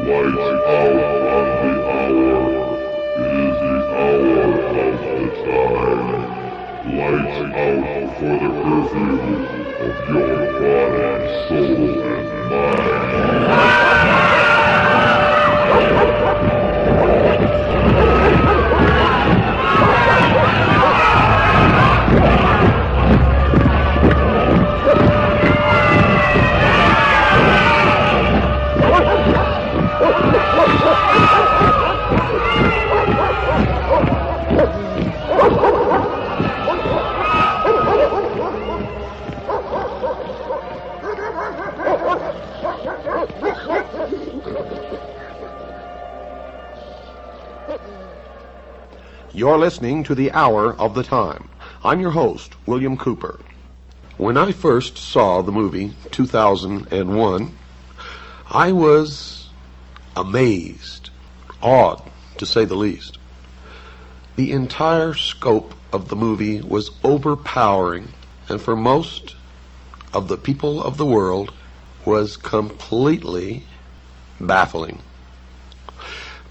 Lights out on the hour. It is the hour of the time. Lights out for the curfew of your body, soul, and mind. You're listening to The Hour of the Time. I'm your host, William Cooper. When I first saw the movie 2001, I was amazed, awed, to say the least. The entire scope of the movie was overpowering, and for most of the people of the world was completely baffling.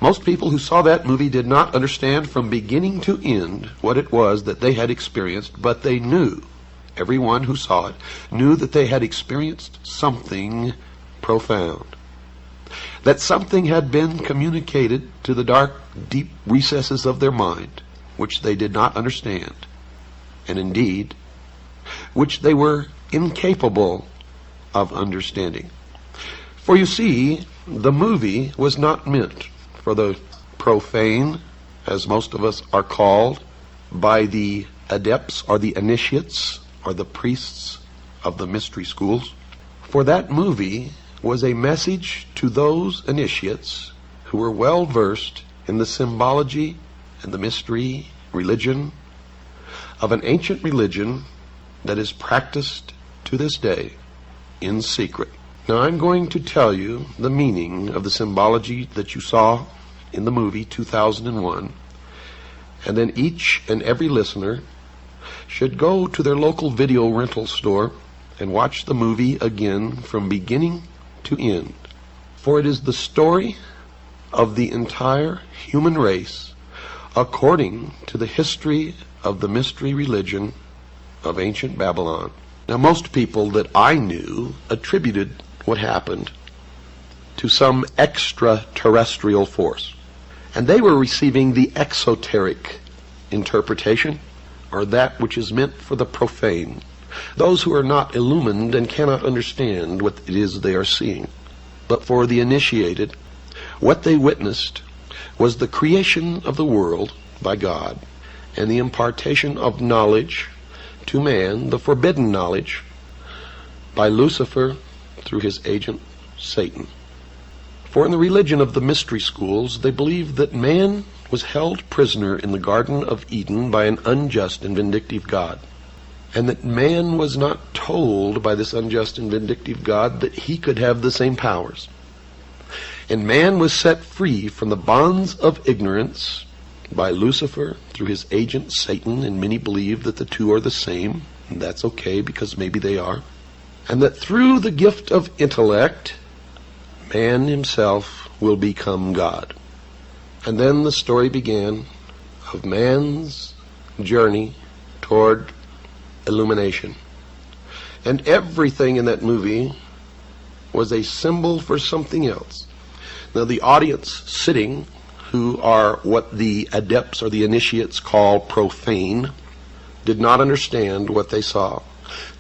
Most people who saw that movie did not understand from beginning to end what it was that they had experienced, but they knew, everyone who saw it, knew that they had experienced something profound. That something had been communicated to the dark, deep recesses of their mind, which they did not understand, and indeed, which they were incapable of understanding. For you see, the movie was not meant for the profane, as most of us are called, by the adepts or the initiates or the priests of the mystery schools. For that movie was a message to those initiates who were well versed in the symbology and the mystery religion of an ancient religion that is practiced to this day in secret. Now I'm going to tell you the meaning of the symbology that you saw in the movie 2001, and then each and every listener should go to their local video rental store and watch the movie again from beginning to end. For it is the story of the entire human race according to the history of the mystery religion of ancient Babylon. Now, most people that I knew attributed what happened to some extraterrestrial force, and they were receiving the exoteric interpretation, or that which is meant for the profane, those who are not illumined and cannot understand what it is they are seeing. But for the initiated, what they witnessed was the creation of the world by God and the impartation of knowledge to man, the forbidden knowledge, by Lucifer through his agent Satan. For in the religion of the mystery schools, they believed that man was held prisoner in the Garden of Eden by an unjust and vindictive God, and that man was not told by this unjust and vindictive God that he could have the same powers. And man was set free from the bonds of ignorance by Lucifer through his agent Satan, and many believe that the two are the same, and that's okay because maybe they are. And that through the gift of intellect, man himself will become God. And then the story began of man's journey toward illumination. And everything in that movie was a symbol for something else. Now the audience sitting, who are what the adepts or the initiates call profane, did not understand what they saw.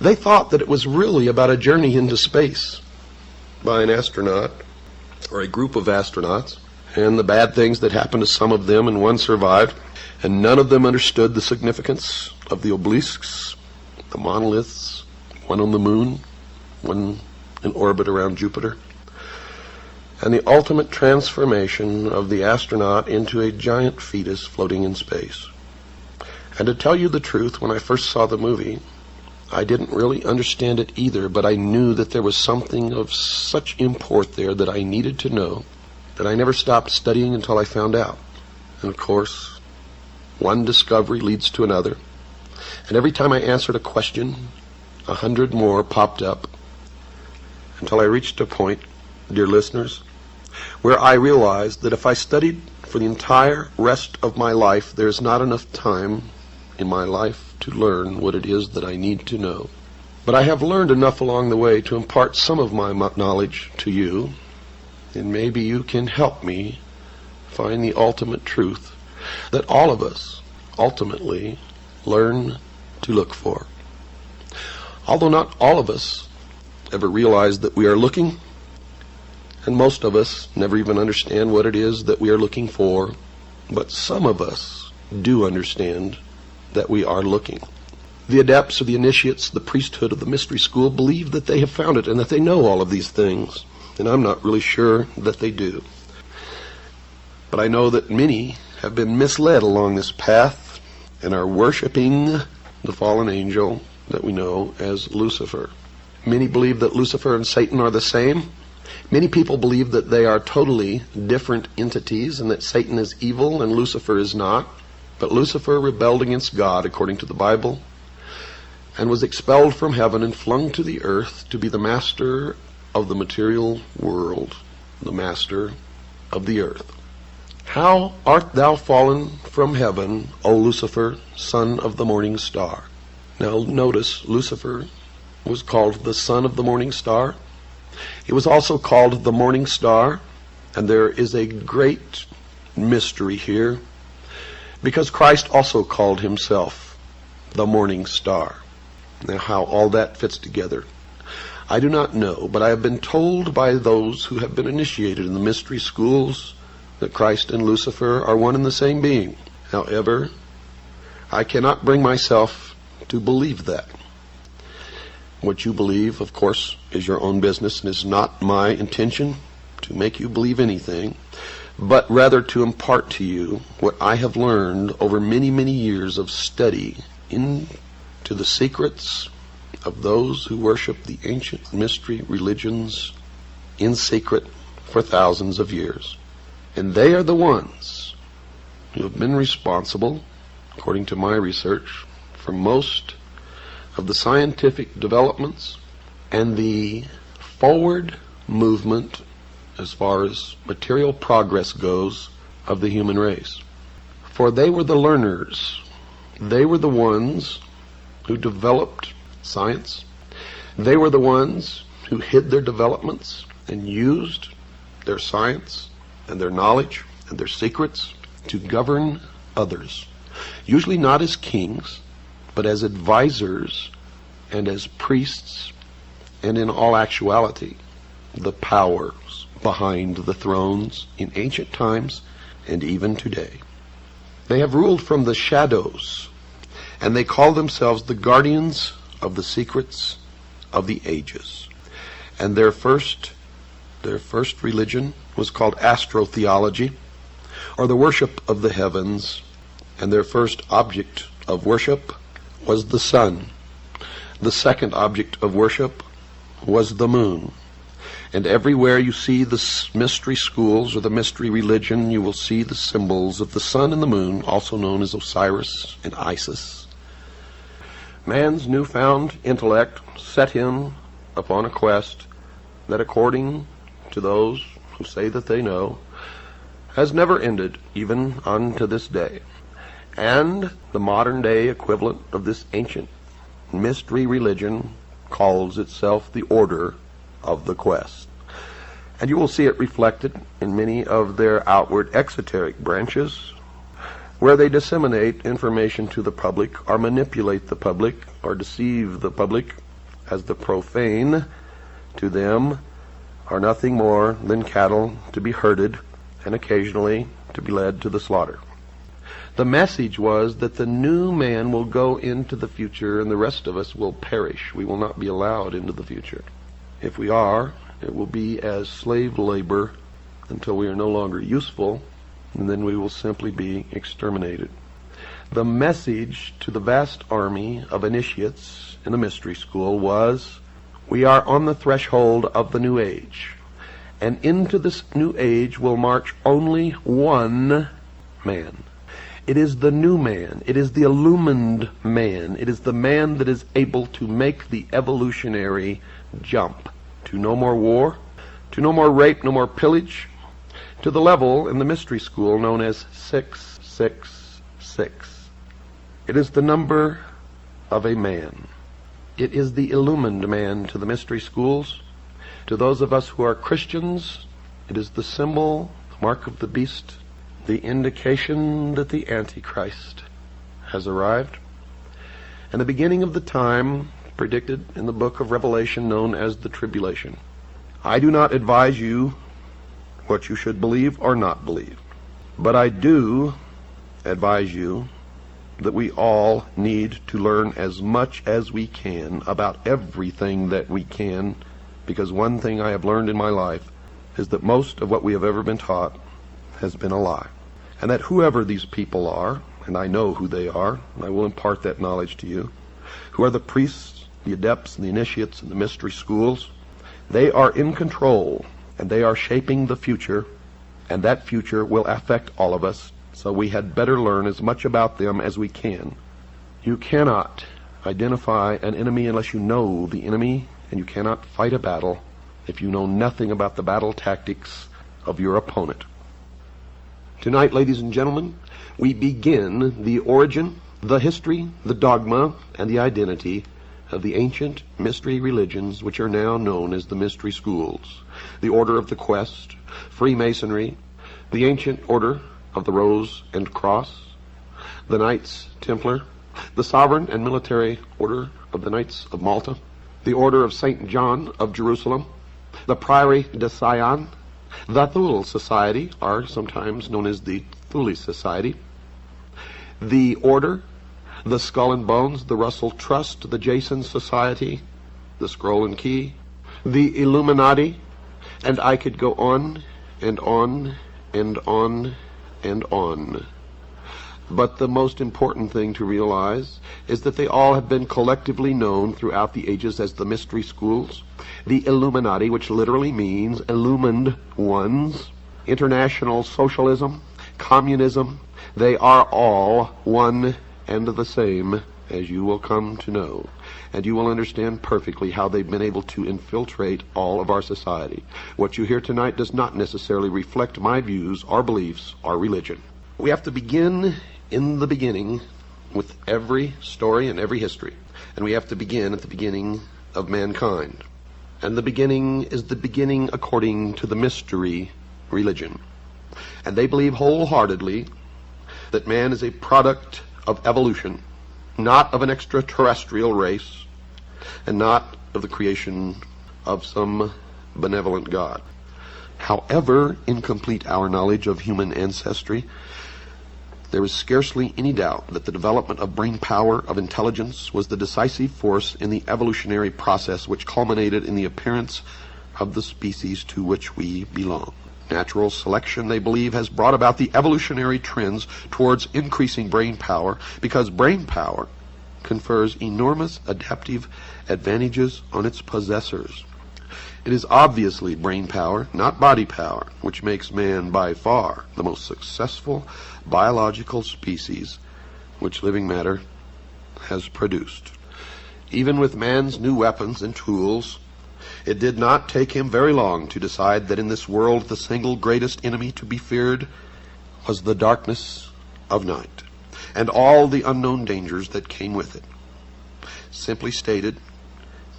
They thought that it was really about a journey into space by an astronaut or a group of astronauts, and the bad things that happened to some of them, and one survived, and none of them understood the significance of the obelisks, the monoliths, one on the moon, one in orbit around Jupiter, and the ultimate transformation of the astronaut into a giant fetus floating in space. And to tell you the truth, when I first saw the movie, I didn't really understand it either, but I knew that there was something of such import there that I needed to know, that I never stopped studying until I found out. And of course, one discovery leads to another, and every time I answered a question, 100 more popped up, until I reached a point, dear listeners, where I realized that if I studied for the entire rest of my life, there's not enough time in my life to learn what it is that I need to know. But I have learned enough along the way to impart some of my knowledge to you, and maybe you can help me find the ultimate truth that all of us ultimately learn to look for. Although not all of us ever realize that we are looking, and most of us never even understand what it is that we are looking for, but some of us do understand that we are looking. The adepts or the initiates, the priesthood of the mystery school, believe that they have found it and that they know all of these things, and I'm not really sure that they do. But I know that many have been misled along this path and are worshiping the fallen angel that we know as Lucifer. Many believe that Lucifer and Satan are the same. Many people believe that they are totally different entities and that Satan is evil and Lucifer is not. But Lucifer rebelled against God, according to the Bible, and was expelled from heaven and flung to the earth to be the master of the material world, the master of the earth. How art thou fallen from heaven, O Lucifer, son of the morning star? Now notice, Lucifer was called the son of the morning star. He was also called the morning star, and there is a great mystery here, because Christ also called himself the morning star. Now how all that fits together, I do not know, but I have been told by those who have been initiated in the mystery schools that Christ and Lucifer are one and the same being. However, I cannot bring myself to believe that. What you believe, of course, is your own business, and is not my intention to make you believe anything, but rather to impart to you what I have learned over many, many years of study into the secrets of those who worship the ancient mystery religions in secret for thousands of years. And they are the ones who have been responsible, according to my research, for most of the scientific developments and the forward movement as far as material progress goes of the human race. For they were the learners. They were the ones who developed science. They were the ones who hid their developments and used their science and their knowledge and their secrets to govern others. Usually not as kings, but as advisors and as priests, and in all actuality, the powers behind the thrones in ancient times and even today. They have ruled from the shadows, and they call themselves the guardians of the secrets of the ages. And their first religion was called astrotheology, or the worship of the heavens, and their first object of worship was the sun. The second object of worship was the moon. And everywhere you see the mystery schools or the mystery religion, you will see the symbols of the sun and the moon, also known as Osiris and Isis. Man's newfound intellect set him upon a quest that, according to those who say that they know, has never ended, even unto this day. And the modern day equivalent of this ancient mystery religion calls itself the Order of the Quest. And you will see it reflected in many of their outward exoteric branches, where they disseminate information to the public, or manipulate the public, or deceive the public, as the profane to them are nothing more than cattle to be herded and occasionally to be led to the slaughter. The message was that the new man will go into the future and the rest of us will perish. We will not be allowed into the future. If we are, it will be as slave labor until we are no longer useful, and then we will simply be exterminated. The message to the vast army of initiates in the mystery school was, we are on the threshold of the new age, and into this new age will march only one man. It is the new man. It is the illumined man. It is the man that is able to make the evolutionary jump to no more war, to no more rape, no more pillage, to the level in the mystery school known as 666. It is the number of a man. It is the illumined man to the mystery schools. To those of us who are Christians, it is the symbol, the mark of the beast, the indication that the Antichrist has arrived, and the beginning of the time predicted in the book of Revelation known as the tribulation. I do not advise you what you should believe or not believe, but I do advise you that we all need to learn as much as we can about everything that we can, because one thing I have learned in my life is that most of what we have ever been taught has been a lie, and that whoever these people are, and I know who they are, and I will impart that knowledge to you, who are the priests, the adepts, and the initiates in the mystery schools, they are in control, and they are shaping the future, and that future will affect all of us, so we had better learn as much about them as we can. You cannot identify an enemy unless you know the enemy, and you cannot fight a battle if you know nothing about the battle tactics of your opponent. Tonight, ladies and gentlemen, we begin the origin, the history, the dogma, and the identity of the ancient mystery religions which are now known as the mystery schools, the Order of the Quest, Freemasonry, the ancient Order of the Rose and Cross, the Knights Templar, the Sovereign and Military Order of the Knights of Malta, the Order of St. John of Jerusalem, the Priory de Sion, the Thule Society, or sometimes known as the Thule Society, the Order, the Skull and Bones, the Russell Trust, the Jason Society, the Scroll and Key, the Illuminati, and I could go on and on and on and on. But the most important thing to realize is that they all have been collectively known throughout the ages as the mystery schools, the Illuminati, which literally means illumined ones, international socialism, communism. They are all one and the same, as you will come to know, and you will understand perfectly how they've been able to infiltrate all of our society. What you hear tonight does not necessarily reflect my views or beliefs or religion. We have to begin in the beginning with every story and every history, and we have to begin at the beginning of mankind. And the beginning is the beginning according to the mystery religion. And they believe wholeheartedly that man is a product of evolution, not of an extraterrestrial race, and not of the creation of some benevolent God. However incomplete our knowledge of human ancestry, there is scarcely any doubt that the development of brain power, of intelligence, was the decisive force in the evolutionary process which culminated in the appearance of the species to which we belong. Natural selection, they believe, has brought about the evolutionary trends towards increasing brain power, because brain power confers enormous adaptive advantages on its possessors. It is obviously brain power, not body power, which makes man by far the most successful biological species which living matter has produced. Even with man's new weapons and tools, it did not take him very long to decide that in this world the single greatest enemy to be feared was the darkness of night and all the unknown dangers that came with it. Simply stated,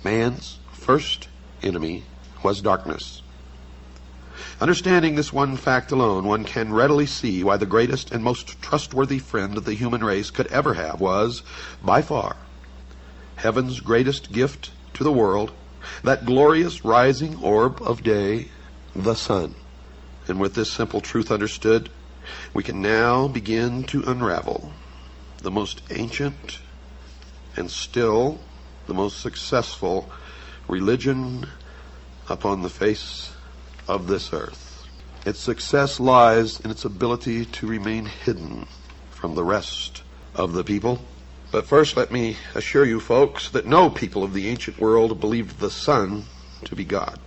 man's first enemy was darkness. Understanding this one fact alone, one can readily see why the greatest and most trustworthy friend the human race could ever have was, by far, heaven's greatest gift to the world, that glorious rising orb of day, the sun. And with this simple truth understood, we can now begin to unravel the most ancient and still the most successful religion upon the face of this earth. Its success lies in its ability to remain hidden from the rest of the people. But first, let me assure you folks that no people of the ancient world believed the sun to be God.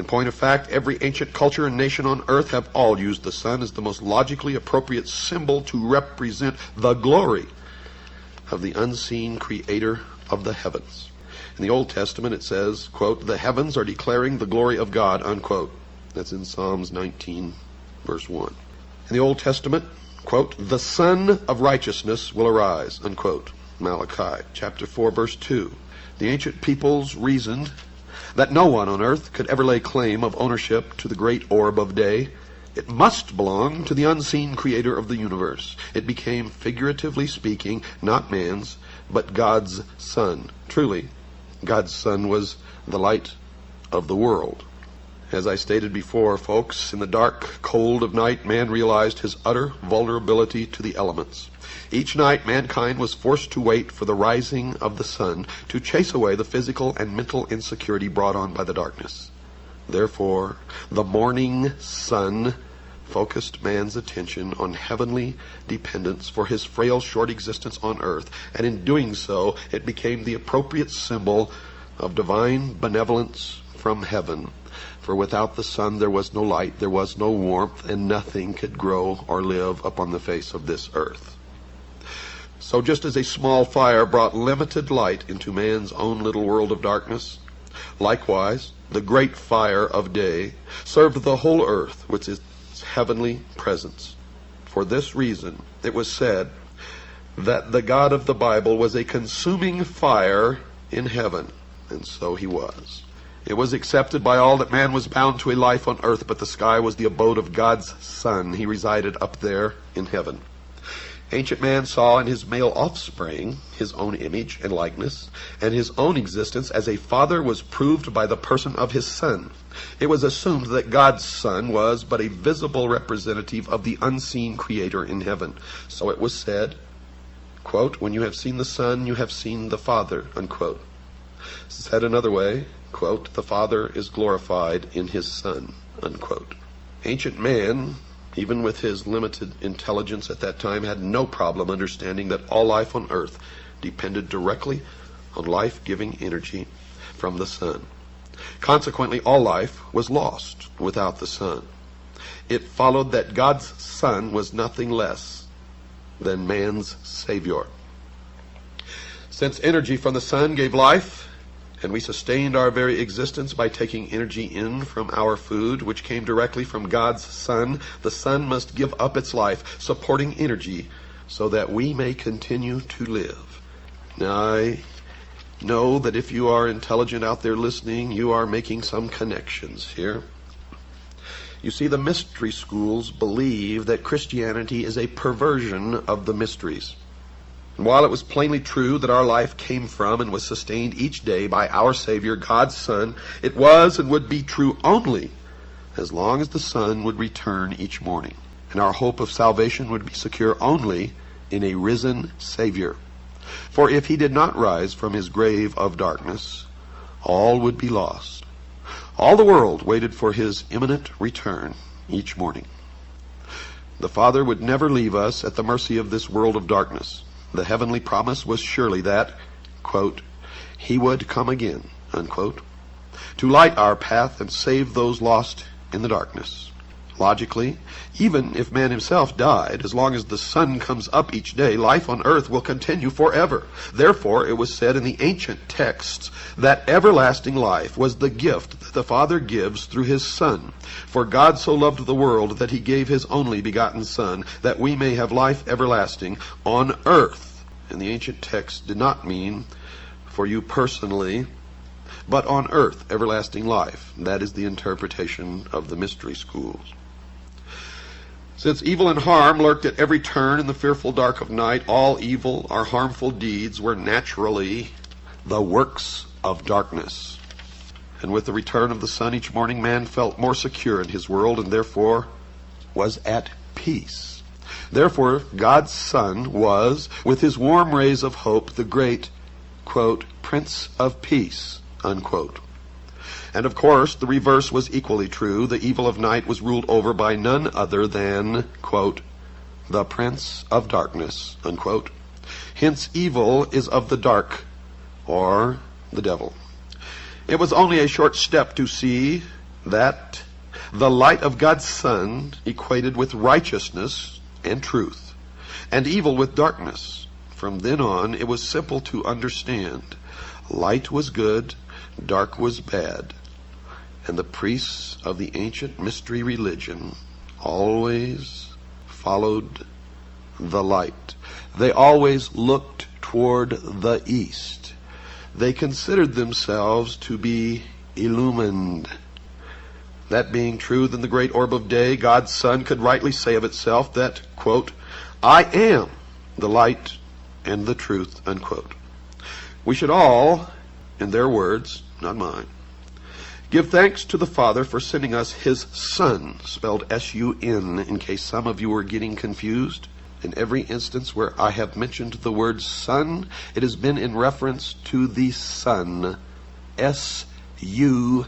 In point of fact, every ancient culture and nation on earth have all used the sun as the most logically appropriate symbol to represent the glory of the unseen creator of the heavens. In the Old Testament it says, quote, "The heavens are declaring the glory of God," unquote. That's in Psalms 19, verse 1. In the Old Testament, quote, the Son of Righteousness will arise, unquote. Malachi chapter 4, verse 2. The ancient peoples reasoned that no one on earth could ever lay claim of ownership to the great orb of day. It must belong to the unseen creator of the universe. It became, figuratively speaking, not man's, but God's Son. Truly, God's Son was the light of the world. As I stated before, folks, in the dark, cold of night, man realized his utter vulnerability to the elements. Each night, mankind was forced to wait for the rising of the sun to chase away the physical and mental insecurity brought on by the darkness. Therefore, the morning sun focused man's attention on heavenly dependence for his frail, short existence on earth, and in doing so, it became the appropriate symbol of divine benevolence from heaven. For without the sun there was no light, there was no warmth, and nothing could grow or live upon the face of this earth. So just as a small fire brought limited light into man's own little world of darkness, likewise the great fire of day served the whole earth with its heavenly presence. For this reason it was said that the God of the Bible was a consuming fire in heaven, and so he was. It was accepted by all that man was bound to a life on earth, but the sky was the abode of God's Son. He resided up there in heaven. Ancient man saw in his male offspring his own image and likeness, and his own existence as a father was proved by the person of his son. It was assumed that God's Son was but a visible representative of the unseen Creator in heaven. So it was said, quote, when you have seen the Son, you have seen the Father, unquote. Said another way, quote, the Father is glorified in his Son, unquote. Ancient man, even with his limited intelligence at that time, had no problem understanding that all life on earth depended directly on life-giving energy from the sun. Consequently, all life was lost without the sun. It followed that God's Son was nothing less than man's Savior. Since energy from the sun gave life, and we sustained our very existence by taking energy in from our food, which came directly from God's Son, the sun must give up its life, supporting energy, so that we may continue to live. Now, I know that if you are intelligent out there listening, you are making some connections here. You see, the mystery schools believe that Christianity is a perversion of the mysteries. And while it was plainly true that our life came from and was sustained each day by our Savior, God's Son, it was and would be true only as long as the sun would return each morning. And our hope of salvation would be secure only in a risen Savior. For if he did not rise from his grave of darkness, all would be lost. All the world waited for his imminent return each morning. The Father would never leave us at the mercy of this world of darkness. The heavenly promise was surely that, quote, he would come again, unquote, to light our path and save those lost in the darkness. Logically, even if man himself died, as long as the sun comes up each day, life on earth will continue forever. Therefore, it was said in the ancient texts that everlasting life was the gift that the Father gives through his Son. For God so loved the world that he gave his only begotten Son, that we may have life everlasting on earth. And the ancient text did not mean for you personally, but on earth, everlasting life. That is the interpretation of the mystery schools. Since evil and harm lurked at every turn in the fearful dark of night, all evil or harmful deeds were naturally the works of darkness. And with the return of the sun each morning, man felt more secure in his world and therefore was at peace. Therefore, God's Son was, with his warm rays of hope, the great, quote, Prince of Peace, unquote. And of course, the reverse was equally true. The evil of night was ruled over by none other than, quote, the Prince of Darkness, unquote. Hence, evil is of the dark, or the devil. It was only a short step to see that the light of God's Son equated with righteousness and truth, and evil with darkness. From then on, it was simple to understand. Light was good, dark was bad. And the priests of the ancient mystery religion always followed the light. They always looked toward the east. They considered themselves to be illumined. That being true, then the great orb of day, God's Son, could rightly say of itself that, quote, I am the light and the truth, unquote. We should all, in their words, not mine, give thanks to the Father for sending us His Son, spelled S-U-N, in case some of you were getting confused. In every instance where I have mentioned the word Son, it has been in reference to the Son, S-U-N.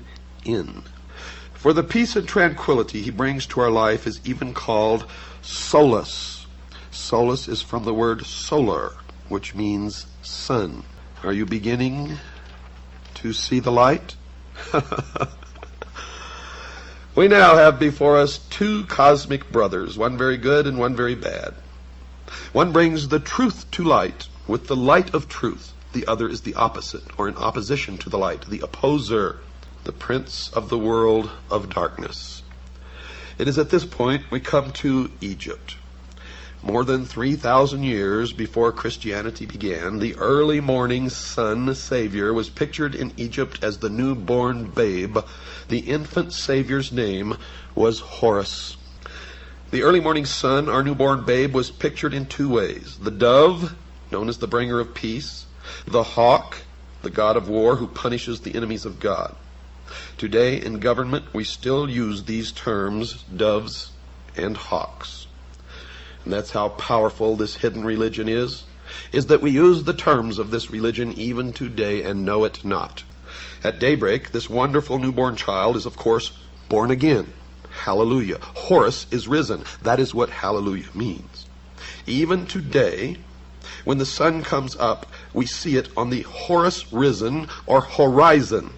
For the peace and tranquility He brings to our life is even called solace. Solace is from the word solar, which means sun. Are you beginning to see the light? We now have before us two cosmic brothers, one very good and one very bad. One brings the truth to light with the light of truth. The other is the opposite, or in opposition to the light, the opposer, the prince of the world of darkness. It is at this point we come to Egypt. More than 3,000 years before Christianity began, the early morning sun Savior was pictured in Egypt as the newborn babe. The infant Savior's name was Horus. The early morning sun, our newborn babe, was pictured in two ways. The dove, known as the bringer of peace. The hawk, the god of war who punishes the enemies of God. Today in government we still use these terms, doves and hawks. And that's how powerful this hidden religion is that we use the terms of this religion even today and know it not. At daybreak, this wonderful newborn child is, of course, born again. Hallelujah. Horus is risen. That is what hallelujah means. Even today, when the sun comes up, we see it on the Horus risen or horizon.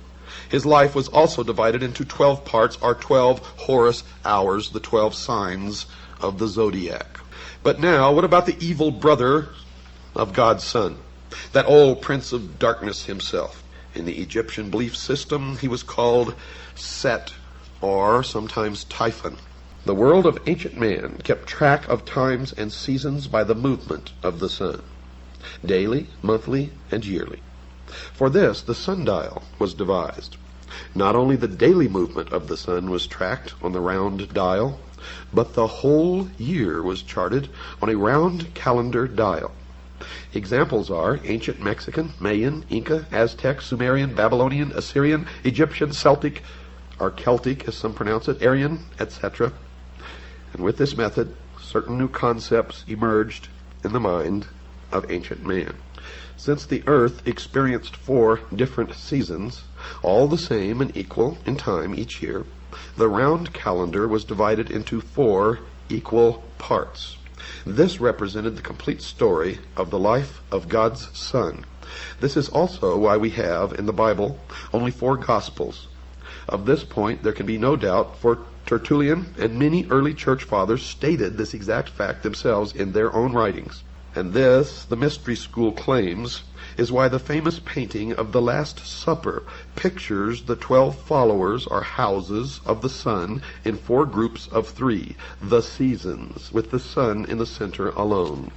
His life was also divided into 12 parts, or 12 Horus hours, the 12 signs of the zodiac. But now, what about the evil brother of God's Son? That old prince of darkness himself. In the Egyptian belief system, he was called Set, or sometimes Typhon. The world of ancient man kept track of times and seasons by the movement of the sun, daily, monthly, and yearly. For this, the sundial was devised. Not only the daily movement of the sun was tracked on the round dial, but the whole year was charted on a round calendar dial. Examples are ancient Mexican, Mayan, Inca, Aztec, Sumerian, Babylonian, Assyrian, Egyptian, Celtic, or Celtic as some pronounce it, Aryan, etc. And with this method, certain new concepts emerged in the mind of ancient man. Since the earth experienced 4 different seasons, all the same and equal in time each year, the round calendar was divided into 4 equal parts. This represented the complete story of the life of God's Son. This is also why we have in the Bible only 4 Gospels. Of this point there can be no doubt, for Tertullian and many early church fathers stated this exact fact themselves in their own writings. And this, the mystery school claims, is why the famous painting of the Last Supper pictures the 12 followers or houses of the sun in 4 groups of 3, the seasons, with the sun in the center alone.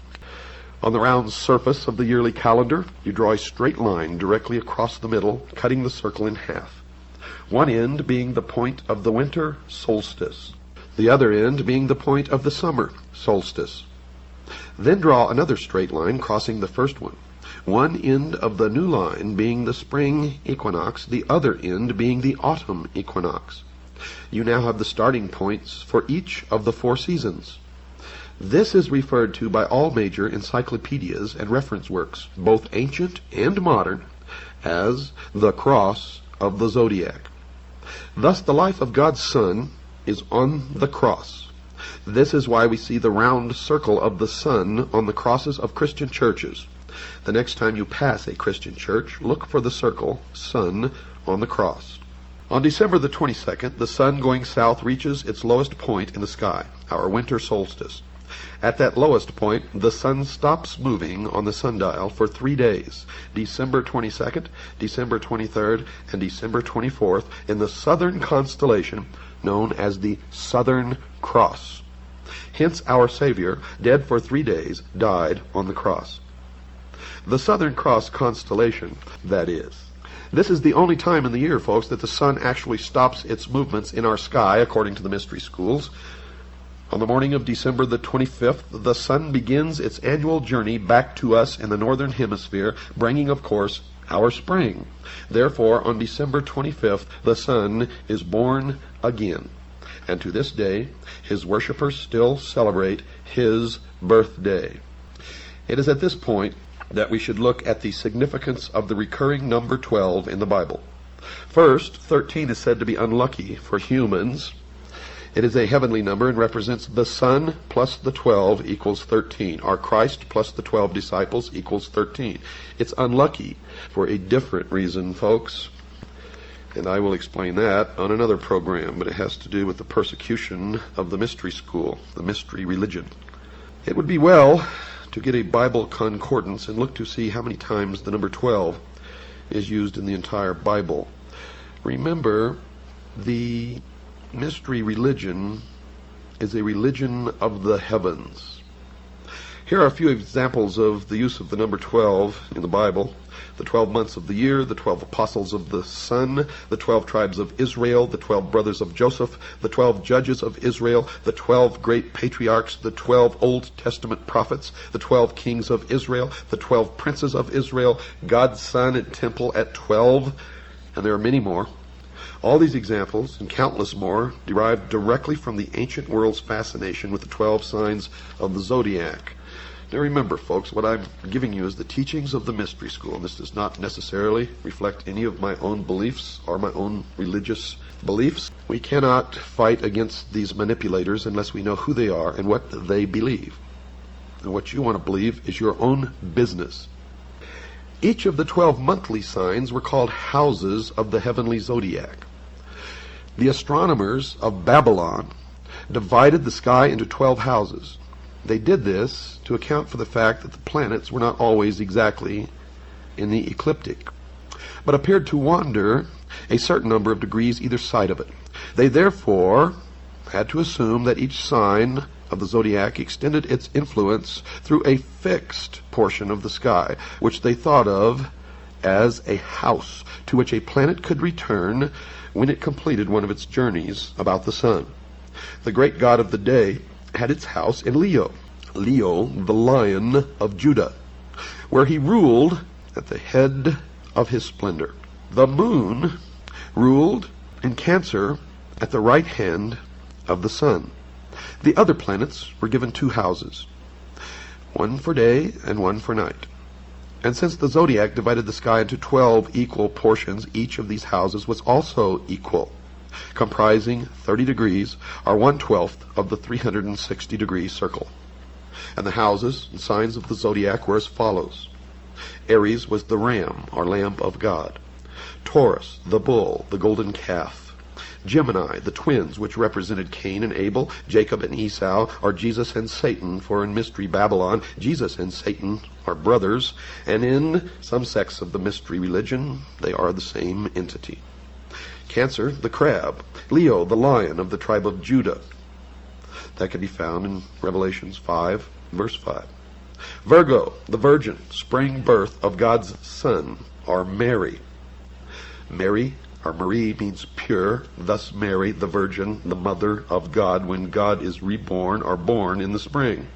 On the round surface of the yearly calendar, you draw a straight line directly across the middle, cutting the circle in half. One end being the point of the winter solstice, the other end being the point of the summer solstice. Then draw another straight line crossing the first one. One end of the new line being the spring equinox, the other end being the autumn equinox. You now have the starting points for each of the 4 seasons. This is referred to by all major encyclopedias and reference works, both ancient and modern, as the cross of the zodiac. Thus the life of God's Son is on the cross. This is why we see the round circle of the sun on the crosses of Christian churches. The next time you pass a Christian church, look for the circle, sun, on the cross. On December the 22nd, the sun going south reaches its lowest point in the sky, our winter solstice. At that lowest point, the sun stops moving on the sundial for 3 days, December 22nd, December 23rd, and December 24th, in the southern constellation known as the Southern Cross. Hence our Savior, dead for 3 days, died on the cross. The Southern Cross constellation, that is. This is the only time in the year, folks, that the sun actually stops its movements in our sky, according to the mystery schools. On the morning of December the 25th, the sun begins its annual journey back to us in the northern hemisphere, bringing, of course, our spring. Therefore, on December 25th, the sun is born again. And to this day, his worshippers still celebrate his birthday. It is at this point that we should look at the significance of the recurring number 12 in the Bible. First, 13 is said to be unlucky for humans. It is a heavenly number and represents the Son plus the 12 equals 13. Our Christ plus the 12 disciples equals 13. It's unlucky for a different reason, folks. And I will explain that on another program, but it has to do with the persecution of the mystery school, the mystery religion. It would be well to get a Bible concordance and look to see how many times the number 12 is used in the entire Bible. Remember, the mystery religion is a religion of the heavens. Here are a few examples of the use of the number 12 in the Bible. The 12 months of the year, the 12 apostles of the sun, the 12 tribes of Israel, the 12 brothers of Joseph, the 12 judges of Israel, the 12 great patriarchs, the 12 Old Testament prophets, the 12 kings of Israel, the 12 princes of Israel, God's Son and temple at 12, and there are many more. All these examples, and countless more, derive directly from the ancient world's fascination with the 12 signs of the zodiac. Now remember, folks, what I'm giving you is the teachings of the mystery school. And this does not necessarily reflect any of my own beliefs or my own religious beliefs. We cannot fight against these manipulators unless we know who they are and what they believe. And what you want to believe is your own business. Each of the 12 monthly signs were called houses of the heavenly zodiac. The astronomers of Babylon divided the sky into 12 houses. They did this to account for the fact that the planets were not always exactly in the ecliptic, but appeared to wander a certain number of degrees either side of it. They therefore had to assume that each sign of the zodiac extended its influence through a fixed portion of the sky, which they thought of as a house to which a planet could return when it completed one of its journeys about the sun. The great god of the day had its house in Leo, the Lion of Judah, where he ruled at the head of his splendor. The moon ruled in Cancer at the right hand of the sun. The other planets were given 2 houses, one for day and one for night. And since the zodiac divided the sky into 12 equal portions, each of these houses was also equal, comprising 30 degrees, or 1/12 of the 360-degree circle. And the houses and signs of the zodiac were as follows. Aries was the ram, or lamb of God. Taurus, the bull, the golden calf. Gemini, the twins, which represented Cain and Abel. Jacob and Esau are Jesus and Satan, for in Mystery Babylon, Jesus and Satan are brothers, and in some sects of the mystery religion, they are the same entity. Cancer, the crab. Leo, the lion of the tribe of Judah. That can be found in Revelations 5, verse 5. Virgo, the virgin, spring birth of God's Son, or Mary. Mary, or Marie, means pure, thus Mary, the virgin, the mother of God, when God is reborn or born in the spring.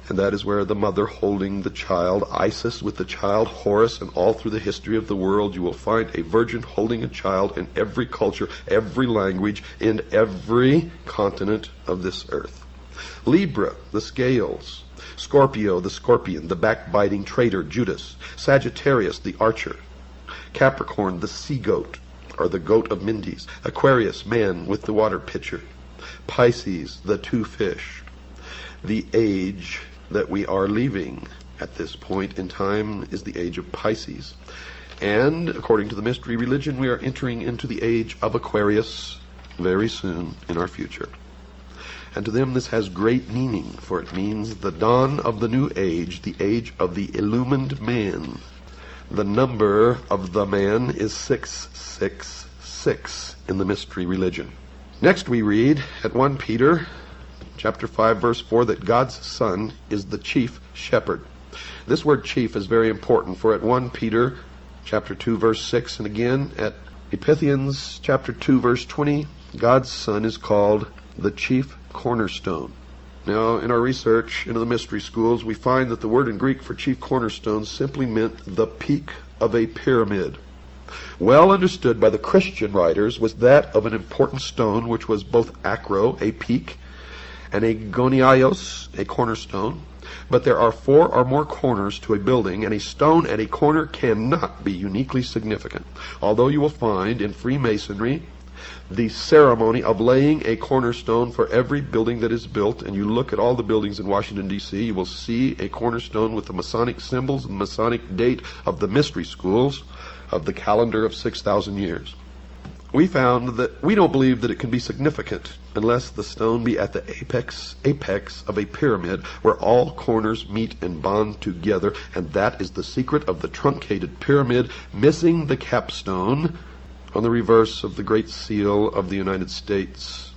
And that is where the mother holding the child, Isis with the child, Horus, and all through the history of the world, you will find a virgin holding a child in every culture, every language, in every continent of this earth. Libra, the scales. Scorpio, the scorpion, the backbiting traitor, Judas. Sagittarius, the archer. Capricorn, the sea-goat, or the goat of Mendes. Aquarius, man with the water pitcher. Pisces, the 2 fish. The age that we are leaving at this point in time is the age of Pisces. And according to the mystery religion, we are entering into the age of Aquarius very soon in our future. And to them this has great meaning, for it means the dawn of the new age, the age of the illumined man. The number of the man is 666 in the mystery religion. Next we read at 1 Peter chapter 5, verse 4, that God's Son is the chief shepherd. This word chief is very important, for at 1 Peter chapter 2, verse 6, and again at Ephesians chapter 2, verse 20, God's Son is called the chief cornerstone. Now, in our research into the mystery schools, we find that the word in Greek for chief cornerstone simply meant the peak of a pyramid. Well understood by the Christian writers was that of an important stone which was both acro, a peak, and a goniaios, a cornerstone. But there are 4 or more corners to a building, and a stone at a corner cannot be uniquely significant. Although you will find in Freemasonry the ceremony of laying a cornerstone for every building that is built, and you look at all the buildings in Washington, D.C., you will see a cornerstone with the Masonic symbols and Masonic date of the mystery schools of the calendar of 6,000 years. We found that we don't believe that it can be significant unless the stone be at the apex of a pyramid where all corners meet and bond together, and that is the secret of the truncated pyramid, missing the capstone on the reverse of the Great Seal of the United States.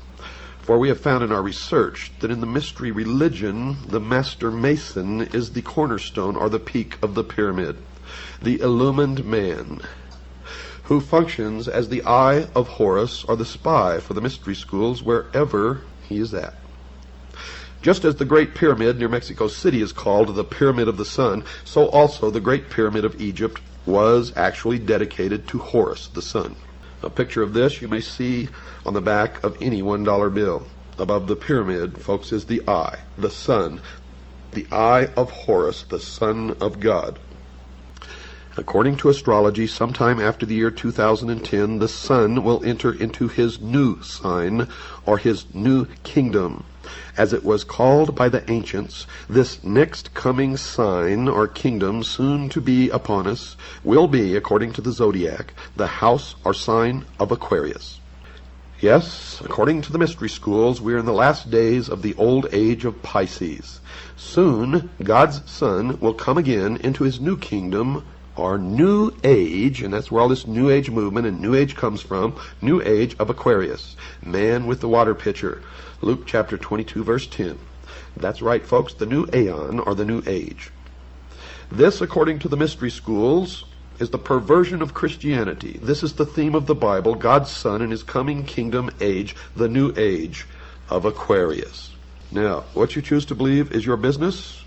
For we have found in our research that in the mystery religion, the master mason is the cornerstone or the peak of the pyramid, the illumined man, who functions as the eye of Horus or the spy for the mystery schools wherever he is at. Just as the Great Pyramid near Mexico City is called the Pyramid of the Sun, so also the Great Pyramid of Egypt was actually dedicated to Horus, the sun. A picture of this you may see on the back of any $1 bill. Above the pyramid, folks, is the eye, the sun, the eye of Horus, the son of God. According to astrology, sometime after the year 2010, the sun will enter into his new sign, or his new kingdom. As it was called by the ancients, this next coming sign or kingdom soon to be upon us will be, according to the zodiac, the house or sign of Aquarius. Yes, according to the mystery schools, we are in the last days of the old age of Pisces. Soon, God's Son will come again into his new kingdom, or new age, and that's where all this new age movement and new age comes from, new age of Aquarius, man with the water pitcher. Luke chapter 22, verse 10. That's right, folks, the new aeon, or the new age. This, according to the mystery schools, is the perversion of Christianity. This is the theme of the Bible, God's Son in his coming kingdom age, the new age of Aquarius. Now, what you choose to believe is your business.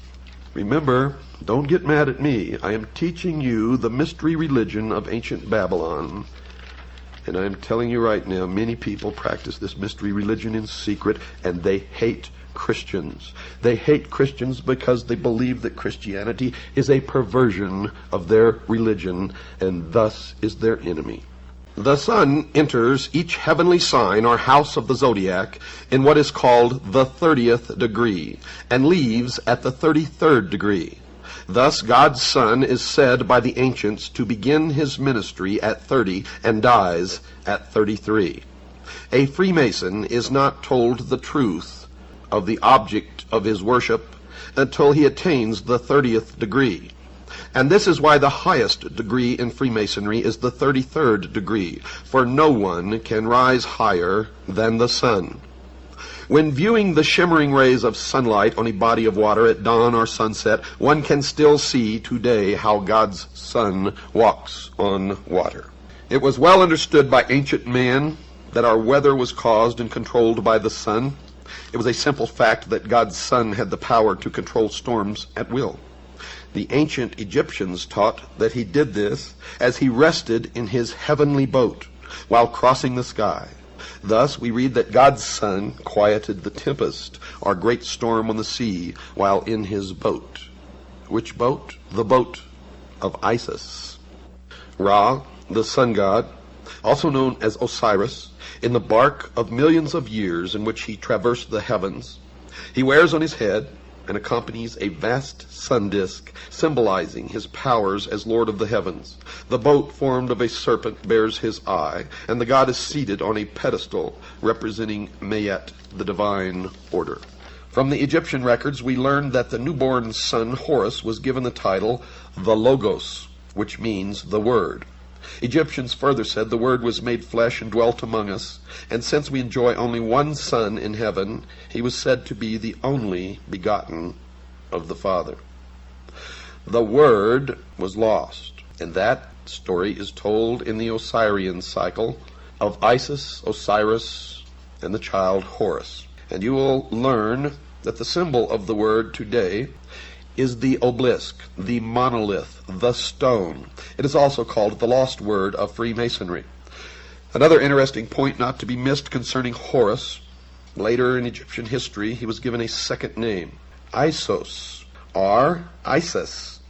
Remember, don't get mad at me. I am teaching you the mystery religion of ancient Babylon. And I am telling you right now, many people practice this mystery religion in secret, and they hate Christians. They hate Christians because they believe that Christianity is a perversion of their religion, and thus is their enemy. The sun enters each heavenly sign or house of the zodiac in what is called the 30th degree, and leaves at the 33rd degree. Thus God's Son is said by the ancients to begin his ministry at 30 and dies at 33. A Freemason is not told the truth of the object of his worship until he attains the 30th degree. And this is why the highest degree in Freemasonry is the 33rd degree, for no one can rise higher than the sun. When viewing the shimmering rays of sunlight on a body of water at dawn or sunset, one can still see today how God's Son walks on water. It was well understood by ancient man that our weather was caused and controlled by the sun. It was a simple fact that God's Son had the power to control storms at will. The ancient Egyptians taught that he did this as he rested in his heavenly boat while crossing the sky. Thus we read that God's Son quieted the tempest or great storm on the sea while in his boat. Which boat? The boat of Isis. Ra, the sun god, also known as Osiris, in the bark of millions of years in which he traversed the heavens, he wears on his head and accompanies a vast sun disk symbolizing his powers as Lord of the heavens. The boat formed of a serpent bears his eye, and the god is seated on a pedestal representing Mayet, the divine order. From the Egyptian records, we learned that the newborn son Horus was given the title the Logos, which means the Word. Egyptians further said the Word was made flesh and dwelt among us, and since we enjoy only one Son in heaven, he was said to be the only begotten of the Father. The Word was lost, and that story is told in the Osirian cycle of Isis, Osiris, and the child Horus. And you will learn that the symbol of the Word today is the obelisk, the monolith, the stone. It is also called the lost word of Freemasonry. Another interesting point not to be missed concerning Horus, later in Egyptian history he was given a second name, Isos, or Isis,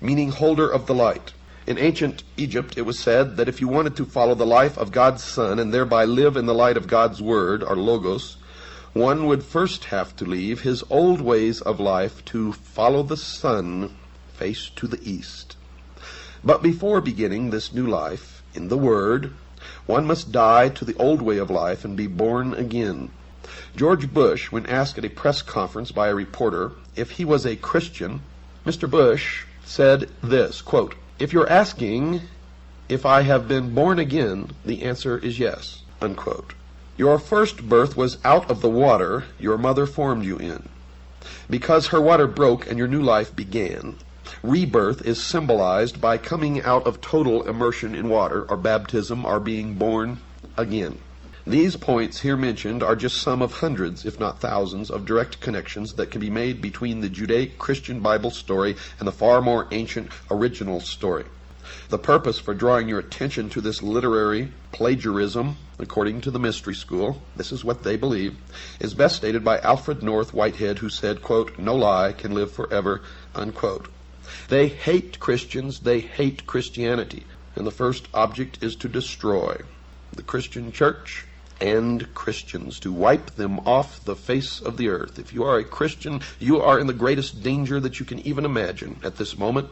meaning holder of the light. In ancient Egypt it was said that if you wanted to follow the life of God's Son and thereby live in the light of God's Word, or Logos, one would first have to leave his old ways of life to follow the sun face to the east. But before beginning this new life in the Word, one must die to the old way of life and be born again. George Bush, when asked at a press conference by a reporter if he was a Christian, Mr. Bush said this, quote, "If you're asking if I have been born again, the answer is yes," unquote. Your first birth was out of the water your mother formed you in. Because her water broke and your new life began, rebirth is symbolized by coming out of total immersion in water, or baptism, or being born again. These points here mentioned are just some of hundreds, if not thousands, of direct connections that can be made between the Judaic-Christian Bible story and the far more ancient original story. The purpose for drawing your attention to this literary plagiarism, according to the Mystery School, this is what they believe, is best stated by Alfred North Whitehead, who said, quote, "No lie can live forever," unquote. They hate Christians, they hate Christianity, and the first object is to destroy the Christian church and Christians, to wipe them off the face of the earth. If you are a Christian, you are in the greatest danger that you can even imagine at this moment,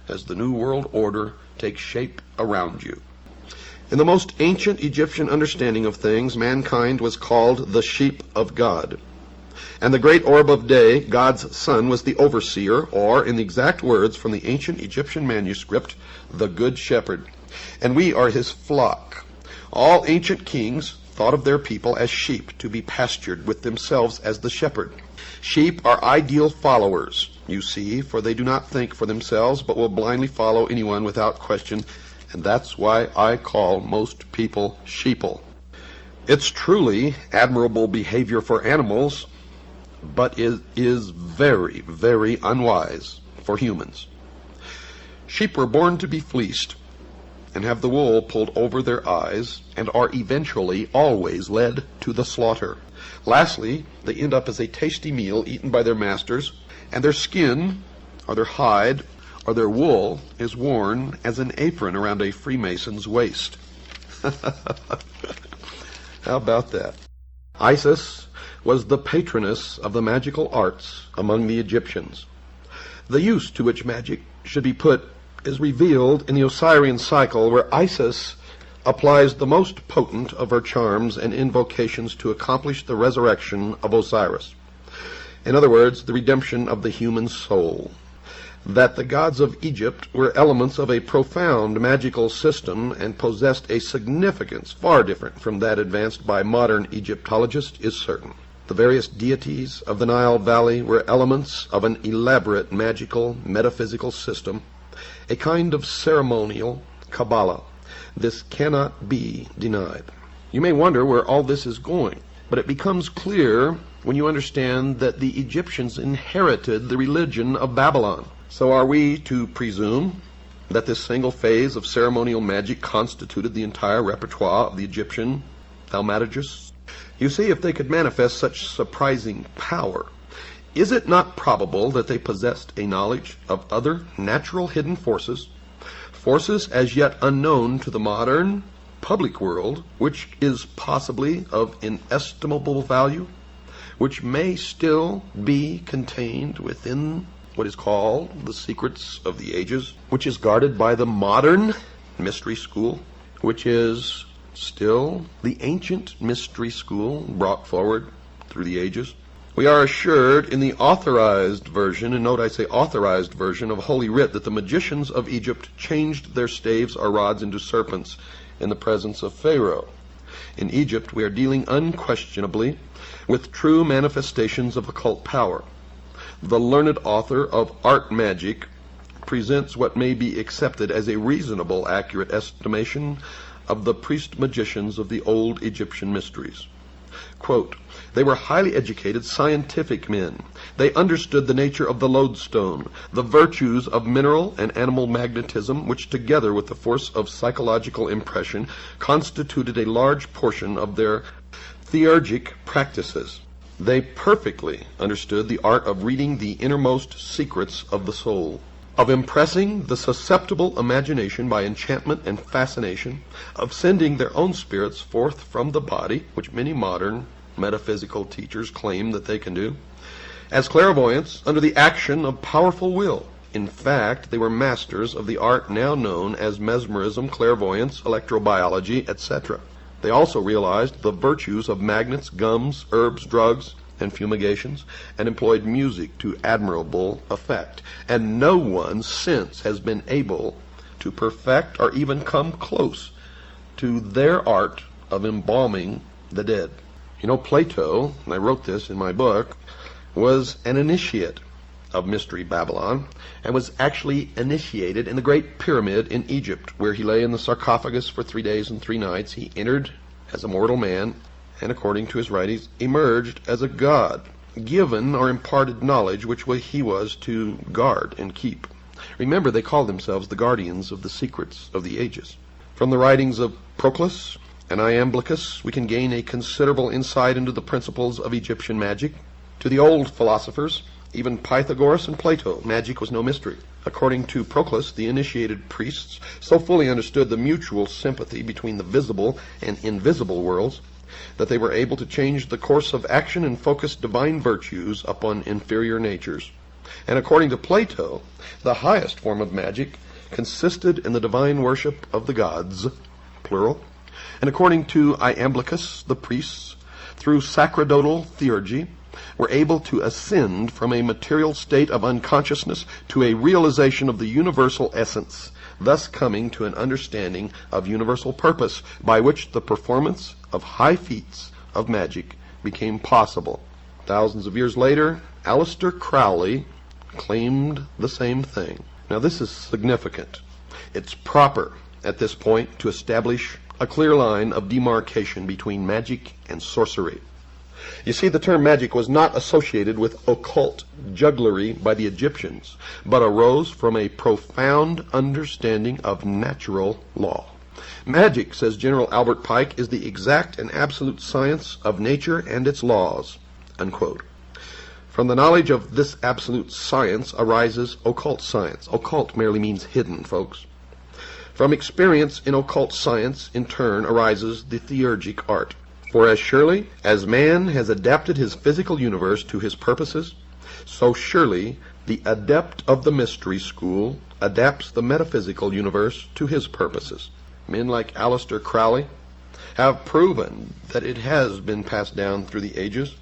as the New World Order takes shape around you. In the most ancient Egyptian understanding of things, mankind was called the sheep of God. And the great orb of day, God's Son, was the overseer, or, in the exact words from the ancient Egyptian manuscript, the Good Shepherd. And we are his flock. All ancient kings thought of their people as sheep to be pastured, with themselves as the shepherd. Sheep are ideal followers, you see, for they do not think for themselves, but will blindly follow anyone without question, and that's why I call most people sheeple. It's truly admirable behavior for animals, but it is very, very unwise for humans. Sheep were born to be fleeced and have the wool pulled over their eyes, and are eventually always led to the slaughter. Lastly, they end up as a tasty meal eaten by their masters, and their skin, or their hide, or their wool is worn as an apron around a Freemason's waist. How about that? Isis was the patroness of the magical arts among the Egyptians. The use to which magic should be put is revealed in the Osirian cycle, where Isis applies the most potent of her charms and invocations to accomplish the resurrection of Osiris. In other words, the redemption of the human soul. That the gods of Egypt were elements of a profound magical system and possessed a significance far different from that advanced by modern Egyptologists is certain. The various deities of the Nile Valley were elements of an elaborate magical metaphysical system, a kind of ceremonial Kabbalah. This cannot be denied. You may wonder where all this is going, but it becomes clear when you understand that the Egyptians inherited the religion of Babylon. So are we to presume that this single phase of ceremonial magic constituted the entire repertoire of the Egyptian thaumaturgists? You see, if they could manifest such surprising power, is it not probable that they possessed a knowledge of other natural hidden forces, forces as yet unknown to the modern public world, which is possibly of inestimable value, which may still be contained within what is called the secrets of the ages, which is guarded by the modern mystery school, which is still the ancient mystery school brought forward through the ages? We are assured in the authorized version, and note I say authorized version of Holy Writ, that the magicians of Egypt changed their staves or rods into serpents in the presence of Pharaoh. In Egypt, we are dealing unquestionably with true manifestations of occult power. The learned author of Art Magic presents what may be accepted as a reasonable, accurate estimation of the priest-magicians of the old Egyptian mysteries. Quote, "They were highly educated, scientific men. They understood the nature of the lodestone, the virtues of mineral and animal magnetism, which together with the force of psychological impression constituted a large portion of their theurgic practices. They perfectly understood the art of reading the innermost secrets of the soul, of impressing the susceptible imagination by enchantment and fascination, of sending their own spirits forth from the body, which many modern metaphysical teachers claim that they can do, as clairvoyants under the action of powerful will. In fact, they were masters of the art now known as mesmerism, clairvoyance, electrobiology, etc. They also realized the virtues of magnets, gums, herbs, drugs, and fumigations, and employed music to admirable effect. And no one since has been able to perfect or even come close to their art of embalming the dead." You know, Plato, and I wrote this in my book, was an initiate of Mystery Babylon, and was actually initiated in the Great Pyramid in Egypt, where he lay in the sarcophagus for 3 days and 3 nights. He entered as a mortal man, and according to his writings, emerged as a god, given or imparted knowledge which he was to guard and keep. Remember, they called themselves the guardians of the secrets of the ages. From the writings of Proclus and Iamblichus, we can gain a considerable insight into the principles of Egyptian magic. To the old philosophers, even Pythagoras and Plato, magic was no mystery. According to Proclus, the initiated priests so fully understood the mutual sympathy between the visible and invisible worlds that they were able to change the course of action and focus divine virtues upon inferior natures. And according to Plato, the highest form of magic consisted in the divine worship of the gods, plural. And according to Iamblichus, the priests, through sacerdotal theurgy, were able to ascend from a material state of unconsciousness to a realization of the universal essence, thus coming to an understanding of universal purpose, by which the performance of high feats of magic became possible. Thousands of years later, Aleister Crowley claimed the same thing. Now this is significant. It's proper at this point to establish a clear line of demarcation between magic and sorcery. You see, the term magic was not associated with occult jugglery by the Egyptians, but arose from a profound understanding of natural law. Magic, says General Albert Pike, is the exact and absolute science of nature and its laws, unquote. From the knowledge of this absolute science arises occult science. Occult merely means hidden, folks. From experience in occult science, in turn, arises the theurgic art. For as surely as man has adapted his physical universe to his purposes, so surely the adept of the mystery school adapts the metaphysical universe to his purposes. Men like Aleister Crowley have proven that it has been passed down through the ages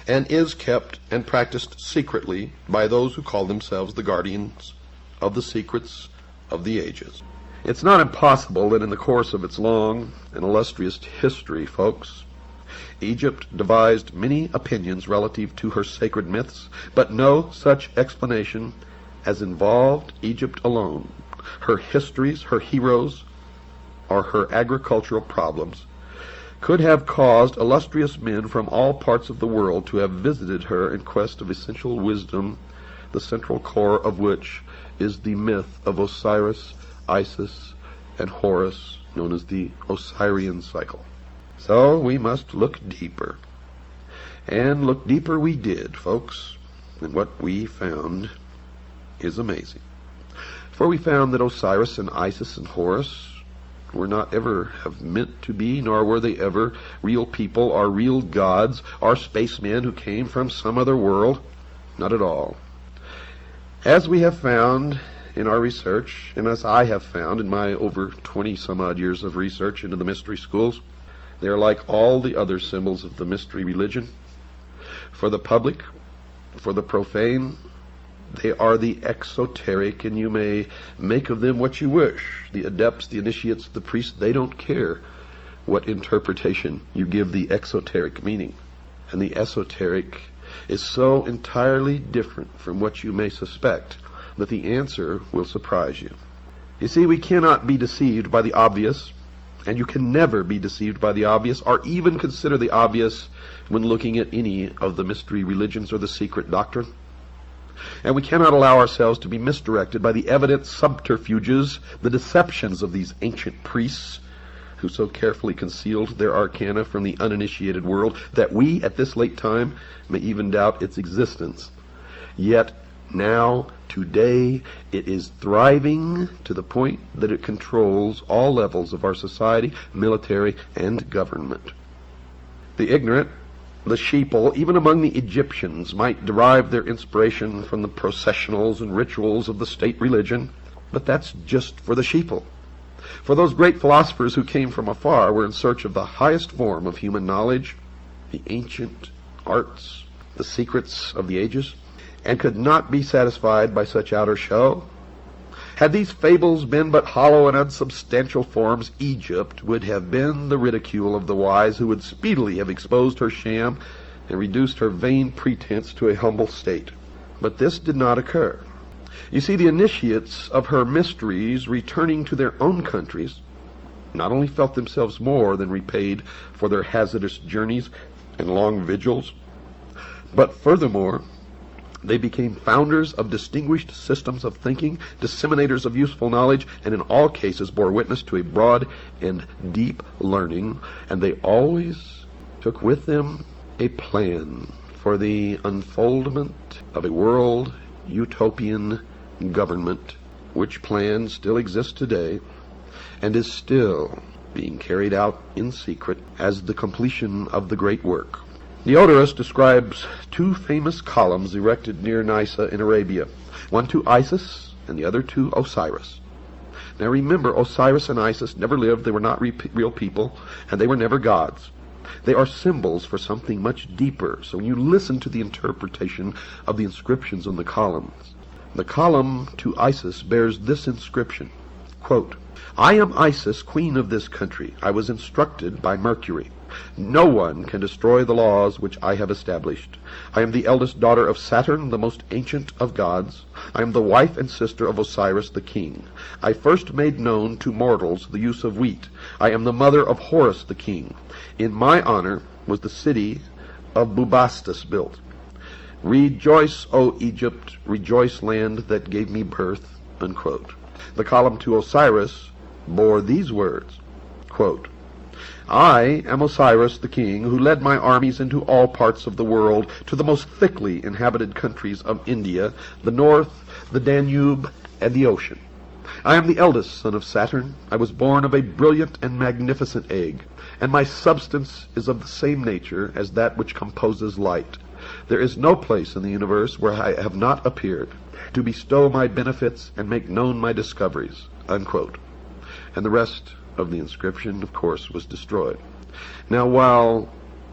and is kept and practiced secretly by those who call themselves the guardians of the secrets of the ages. It's not impossible that in the course of its long and illustrious history, folks, Egypt devised many opinions relative to her sacred myths, but no such explanation as involved Egypt alone, her histories, her heroes, or her agricultural problems, could have caused illustrious men from all parts of the world to have visited her in quest of essential wisdom, the central core of which is the myth of Osiris, Isis, and Horus, known as the Osirian cycle. So we must look deeper. And look deeper we did, folks, and what we found is amazing. For we found that Osiris and Isis and Horus were not ever have meant to be, nor were they ever real people or real gods or spacemen who came from some other world. Not at all. As we have found in our research, and as I have found in my over 20-some-odd years of research into the mystery schools, they are like all the other symbols of the mystery religion, For the public, for the profane, they are the exoteric, and you may make of them what you wish. The adepts, the initiates, the priests, they don't care what interpretation you give the exoteric meaning. And the esoteric is so entirely different from what you may suspect that the answer will surprise you. You see, we cannot be deceived by the obvious, and you can never be deceived by the obvious, or even consider the obvious when looking at any of the mystery religions or the secret doctrine. And we cannot allow ourselves to be misdirected by the evident subterfuges, the deceptions of these ancient priests who so carefully concealed their arcana from the uninitiated world that we, at this late time, may even doubt its existence. Yet now, today, it is thriving to the point that it controls all levels of our society, military, and government. The ignorant, the sheeple, even among the Egyptians, might derive their inspiration from the processionals and rituals of the state religion, but that's just for the sheeple. For those great philosophers who came from afar were in search of the highest form of human knowledge, the ancient arts, the secrets of the ages, and could not be satisfied by such outer show. Had these fables been but hollow and unsubstantial forms, Egypt would have been the ridicule of the wise, who would speedily have exposed her sham and reduced her vain pretense to a humble state. But this did not occur. You see, the initiates of her mysteries, returning to their own countries, not only felt themselves more than repaid for their hazardous journeys and long vigils, but furthermore, they became founders of distinguished systems of thinking, disseminators of useful knowledge, and in all cases bore witness to a broad and deep learning, and they always took with them a plan for the unfoldment of a world utopian government, which plan still exists today and is still being carried out in secret as the completion of the great work. Diodorus describes two famous columns erected near Nysa in Arabia, one to Isis and the other to Osiris. Now remember, Osiris and Isis never lived, they were not real people, and they were never gods. They are symbols for something much deeper. So when you listen to the interpretation of the inscriptions on the columns, the column to Isis bears this inscription, quote, "I am Isis, queen of this country. I was instructed by Mercury. No one can destroy the laws which I have established. I am the eldest daughter of Saturn, the most ancient of gods. I am the wife and sister of Osiris the king. I first made known to mortals the use of wheat. I am the mother of Horus the king. In my honor was the city of Bubastis built. Rejoice, O Egypt, rejoice, land that gave me birth," unquote. The column to Osiris bore these words, quote, "I am Osiris the king, who led my armies into all parts of the world, to the most thickly inhabited countries of India, the north, the Danube, and the ocean. I am the eldest son of Saturn. I was born of a brilliant and magnificent egg, and my substance is of the same nature as that which composes light. There is no place in the universe where I have not appeared, to bestow my benefits and make known my discoveries," unquote. And the rest of the inscription, of course, was destroyed. Now, while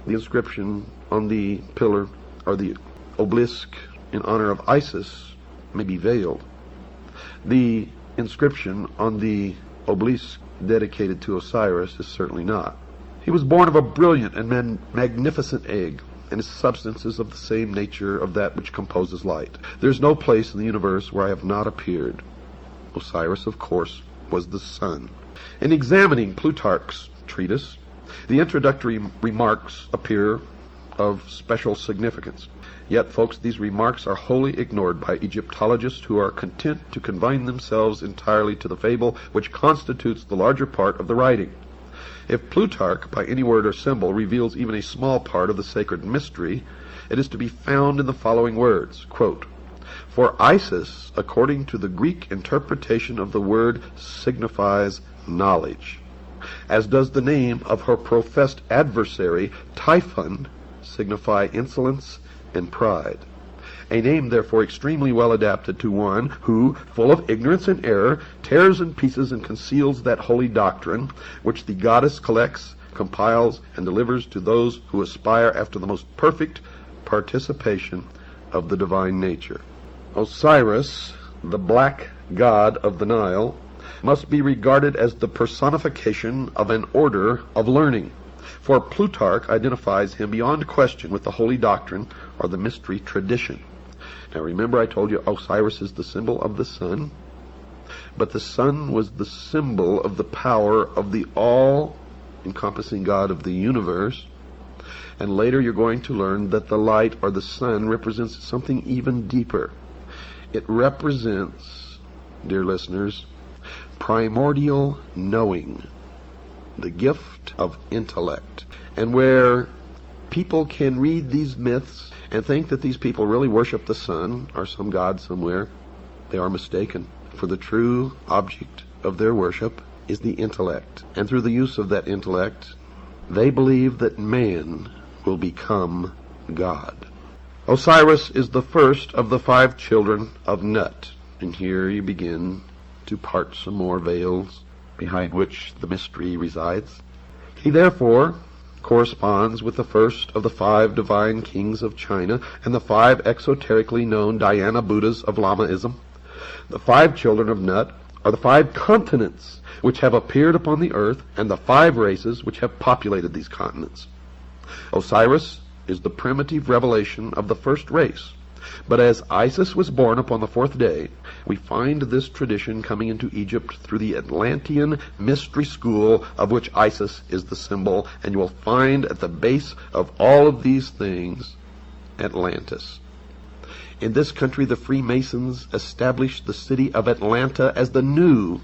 the inscription on the pillar or the obelisk in honor of Isis may be veiled, the inscription on the obelisk dedicated to Osiris is certainly not. He was born of a brilliant and magnificent egg, and his substance is of the same nature of that which composes light. There is no place in the universe where I have not appeared. Osiris, of course, was the sun. In examining Plutarch's treatise, the introductory remarks appear of special significance. Yet, folks, these remarks are wholly ignored by Egyptologists who are content to confine themselves entirely to the fable which constitutes the larger part of the writing. If Plutarch, by any word or symbol, reveals even a small part of the sacred mystery, it is to be found in the following words, quote, "For Isis, according to the Greek interpretation of the word, signifies knowledge, as does the name of her professed adversary, Typhon, signify insolence and pride. A name, therefore, extremely well adapted to one who, full of ignorance and error, tears in pieces and conceals that holy doctrine which the goddess collects, compiles, and delivers to those who aspire after the most perfect participation of the divine nature. Osiris, the black god of the Nile, must be regarded as the personification of an order of learning, for Plutarch identifies him beyond question with the holy doctrine or the mystery tradition. Now remember, I told you Osiris is the symbol of the sun, but the sun was the symbol of the power of the all-encompassing God of the universe. And later you're going to learn that the light or the sun represents something even deeper. It represents, dear listeners, primordial knowing, the gift of intellect. And where people can read these myths and think that these people really worship the sun or some god somewhere, they are mistaken. For the true object of their worship is the intellect. And through the use of that intellect, they believe that man will become God. Osiris is the first of the 5 children of Nut. And here you begin to part some more veils behind which the mystery resides. He therefore corresponds with the first of the 5 divine kings of China and the 5 exoterically known Dhyana Buddhas of Lamaism. The 5 children of Nut are the 5 continents which have appeared upon the earth and the 5 races which have populated these continents. Osiris is the primitive revelation of the first race. But as Isis was born upon the 4th day, we find this tradition coming into Egypt through the Atlantean mystery school of which Isis is the symbol, and you will find at the base of all of these things Atlantis. In this country, the Freemasons established the city of Atlanta as the new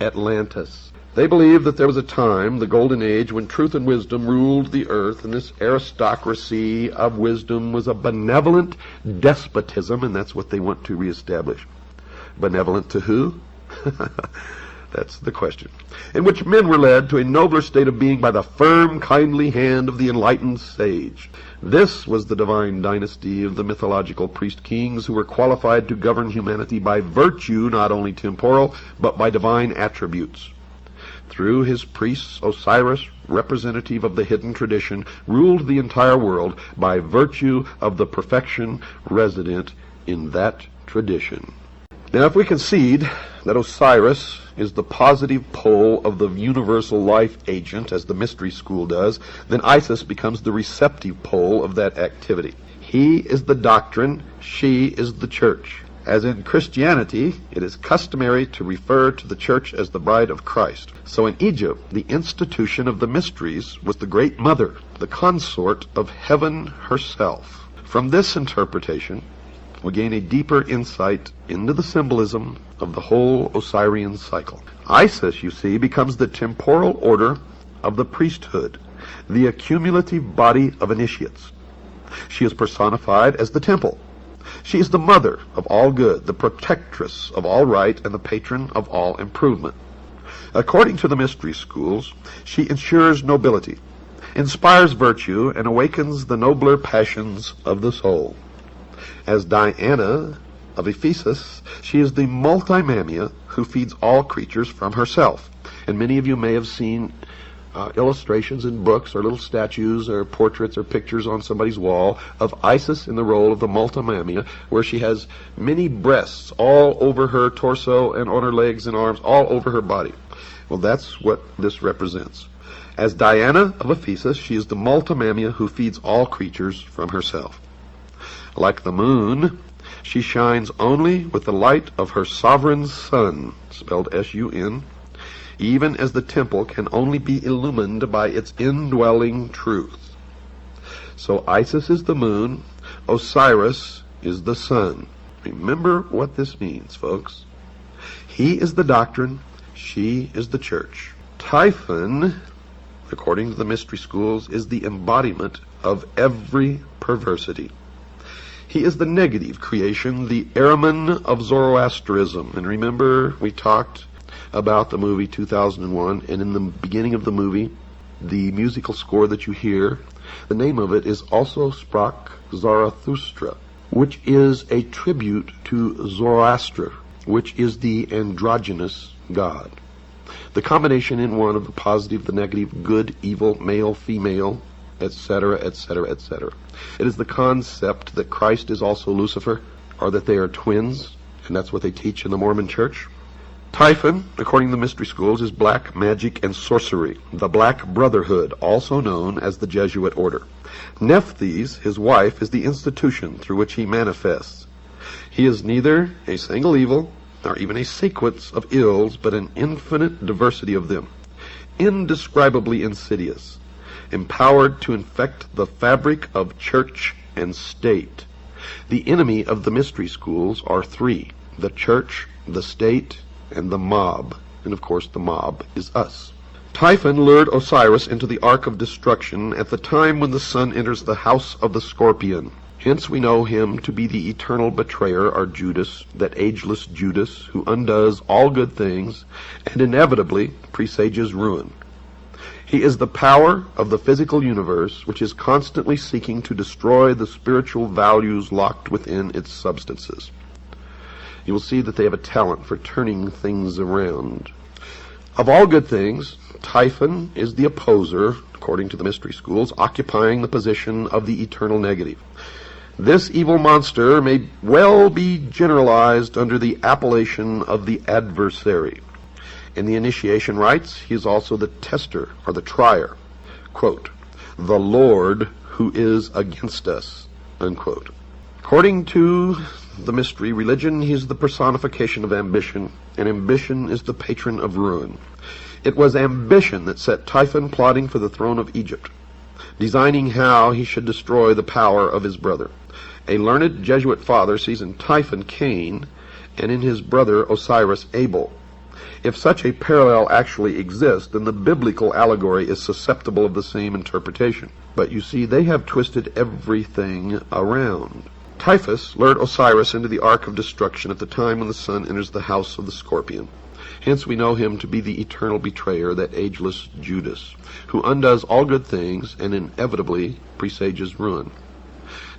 Atlantis. They believed that there was a time, the Golden Age, when truth and wisdom ruled the earth, and this aristocracy of wisdom was a benevolent despotism, and that's what they want to reestablish. Benevolent to who? That's the question. In which men were led to a nobler state of being by the firm, kindly hand of the enlightened sage. This was the divine dynasty of the mythological priest-kings who were qualified to govern humanity by virtue, not only temporal, but by divine attributes. Through his priests, Osiris, representative of the hidden tradition, ruled the entire world by virtue of the perfection resident in that tradition. Now, if we concede that Osiris is the positive pole of the universal life agent, as the mystery school does, then Isis becomes the receptive pole of that activity. He is the doctrine, she is the church. As in Christianity, it is customary to refer to the church as the bride of Christ. So in Egypt, the institution of the mysteries was the great mother, the consort of heaven herself. From this interpretation, we gain a deeper insight into the symbolism of the whole Osirian cycle. Isis, you see, becomes the temporal order of the priesthood, the accumulative body of initiates. She is personified as the temple. She is the mother of all good, the protectress of all right, and the patron of all improvement. According to the mystery schools, she ensures nobility, inspires virtue, and awakens the nobler passions of the soul. As Diana of Ephesus, she is the multimamia who feeds all creatures from herself. And many of you may have seen illustrations in books or little statues or portraits or pictures on somebody's wall of Isis in the role of the multimamia, where she has many breasts all over her torso and on her legs and arms, all over her body. Well, that's what this represents. As Diana of Ephesus, she is the multimamia who feeds all creatures from herself. Like the moon, she shines only with the light of her sovereign sun, spelled S-U-N, even as the temple can only be illumined by its indwelling truth. So Isis is the moon, Osiris is the sun. Remember what this means, folks. He is the doctrine, she is the church. Typhon, according to the mystery schools, is the embodiment of every perversity. He is the negative creation, the Ahriman of Zoroastrianism. And remember, we talked about the movie 2001, and in the beginning of the movie, the musical score that you hear, the name of it is Also Sprach Zarathustra, which is a tribute to Zoroaster, which is the androgynous god. The combination in one of the positive, the negative, good, evil, male, female, etc., etc., etc. It is the concept that Christ is also Lucifer, or that they are twins, and that's what they teach in the Mormon Church. Typhon, according to the mystery schools, is black magic and sorcery, the Black Brotherhood, also known as the Jesuit order. Nephthys, his wife, is the institution through which he manifests. He is neither a single evil, nor even a sequence of ills, but an infinite diversity of them, indescribably insidious, empowered to infect the fabric of church and state. The enemy of the mystery schools are three: the church, the state, and the mob. And of course the mob is us. Typhon lured Osiris into the ark of destruction at the time when the sun enters the house of the scorpion. Hence we know him to be the eternal betrayer, or Judas, that ageless Judas, who undoes all good things and inevitably presages ruin. He is the power of the physical universe, which is constantly seeking to destroy the spiritual values locked within its substances. You will see that they have a talent for turning things around. Of all good things, Typhon is the opposer, according to the mystery schools, occupying the position of the eternal negative. This evil monster may well be generalized under the appellation of the adversary. In the initiation rites, he is also the tester, or the trier. Quote, "The Lord who is against us," unquote. According to the mystery religion, he is the personification of ambition, and ambition is the patron of ruin. It was ambition that set Typhon plotting for the throne of Egypt, designing how he should destroy the power of his brother. A learned Jesuit father sees in Typhon Cain, and in his brother Osiris Abel. If such a parallel actually exists, then the biblical allegory is susceptible of the same interpretation. But you see, they have twisted everything around. Typhus lured Osiris into the ark of destruction at the time when the sun enters the house of the scorpion. Hence we know him to be the eternal betrayer, that ageless Judas, who undoes all good things and inevitably presages ruin.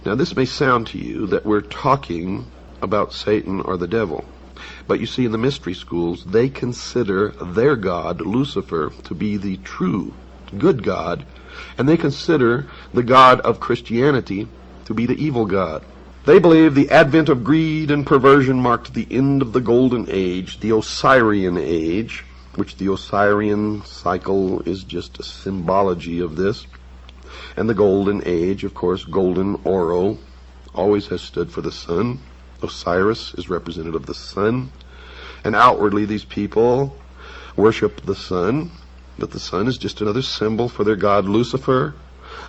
Now this may sound to you that we're talking about Satan or the devil. But you see, in the mystery schools, they consider their God, Lucifer, to be the true, good God, and they consider the God of Christianity to be the evil God. They believe the advent of greed and perversion marked the end of the Golden Age, the Osirian Age, which the Osirian cycle is just a symbology of this. And the Golden Age, of course, golden oro, always has stood for the sun. Osiris is representative of the sun. And outwardly these people worship the sun, but the sun is just another symbol for their god Lucifer,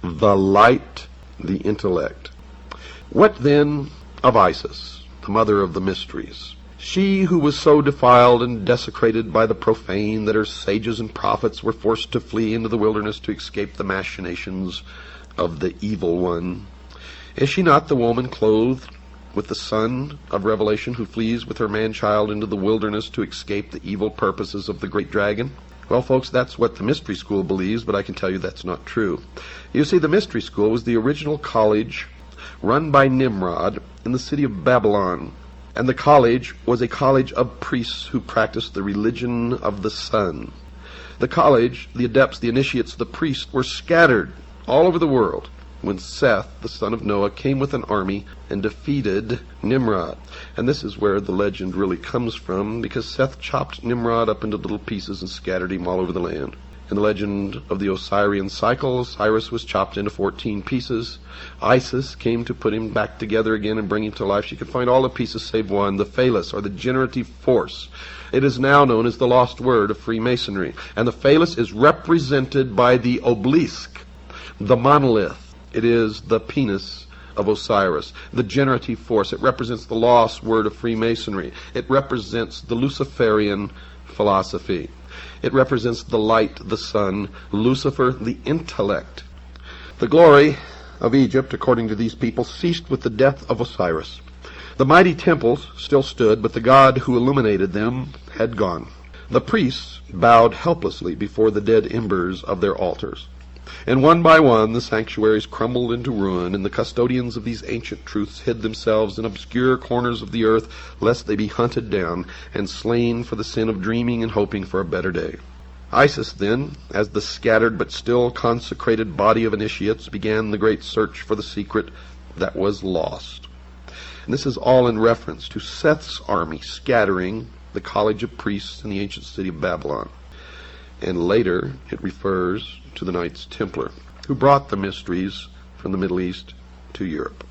the light, the intellect. What then of Isis, the mother of the mysteries? She who was so defiled and desecrated by the profane that her sages and prophets were forced to flee into the wilderness to escape the machinations of the evil one. Is she not the woman clothed with the son of Revelation who flees with her man-child into the wilderness to escape the evil purposes of the great dragon? Well, folks, that's what the mystery school believes, but I can tell you that's not true. You see, the mystery school was the original college run by Nimrod in the city of Babylon. And the college was a college of priests who practiced the religion of the sun. The college, the adepts, the initiates, the priests were scattered all over the world when Seth, the son of Noah, came with an army and defeated Nimrod. And this is where the legend really comes from, because Seth chopped Nimrod up into little pieces and scattered him all over the land. In the legend of the Osirian cycle, Osiris was chopped into 14 pieces. Isis came to put him back together again and bring him to life. She could find all the pieces save one, the phallus, or the generative force. It is now known as the lost word of Freemasonry. And the phallus is represented by the obelisk, the monolith. It is the penis of Osiris, the generative force. It represents the lost word of Freemasonry. It represents the Luciferian philosophy. It represents the light, the sun, Lucifer, the intellect. The glory of Egypt, according to these people, ceased with the death of Osiris. The mighty temples still stood, but the God who illuminated them had gone. The priests bowed helplessly before the dead embers of their altars. And one by one the sanctuaries crumbled into ruin, and the custodians of these ancient truths hid themselves in obscure corners of the earth, lest they be hunted down and slain for the sin of dreaming and hoping for a better day. Isis, then, as the scattered but still consecrated body of initiates, began the great search for the secret that was lost. And this is all in reference to Seth's army scattering the college of priests in the ancient city of Babylon. And later it refers to the Knights Templar, who brought the mysteries from the Middle East to Europe.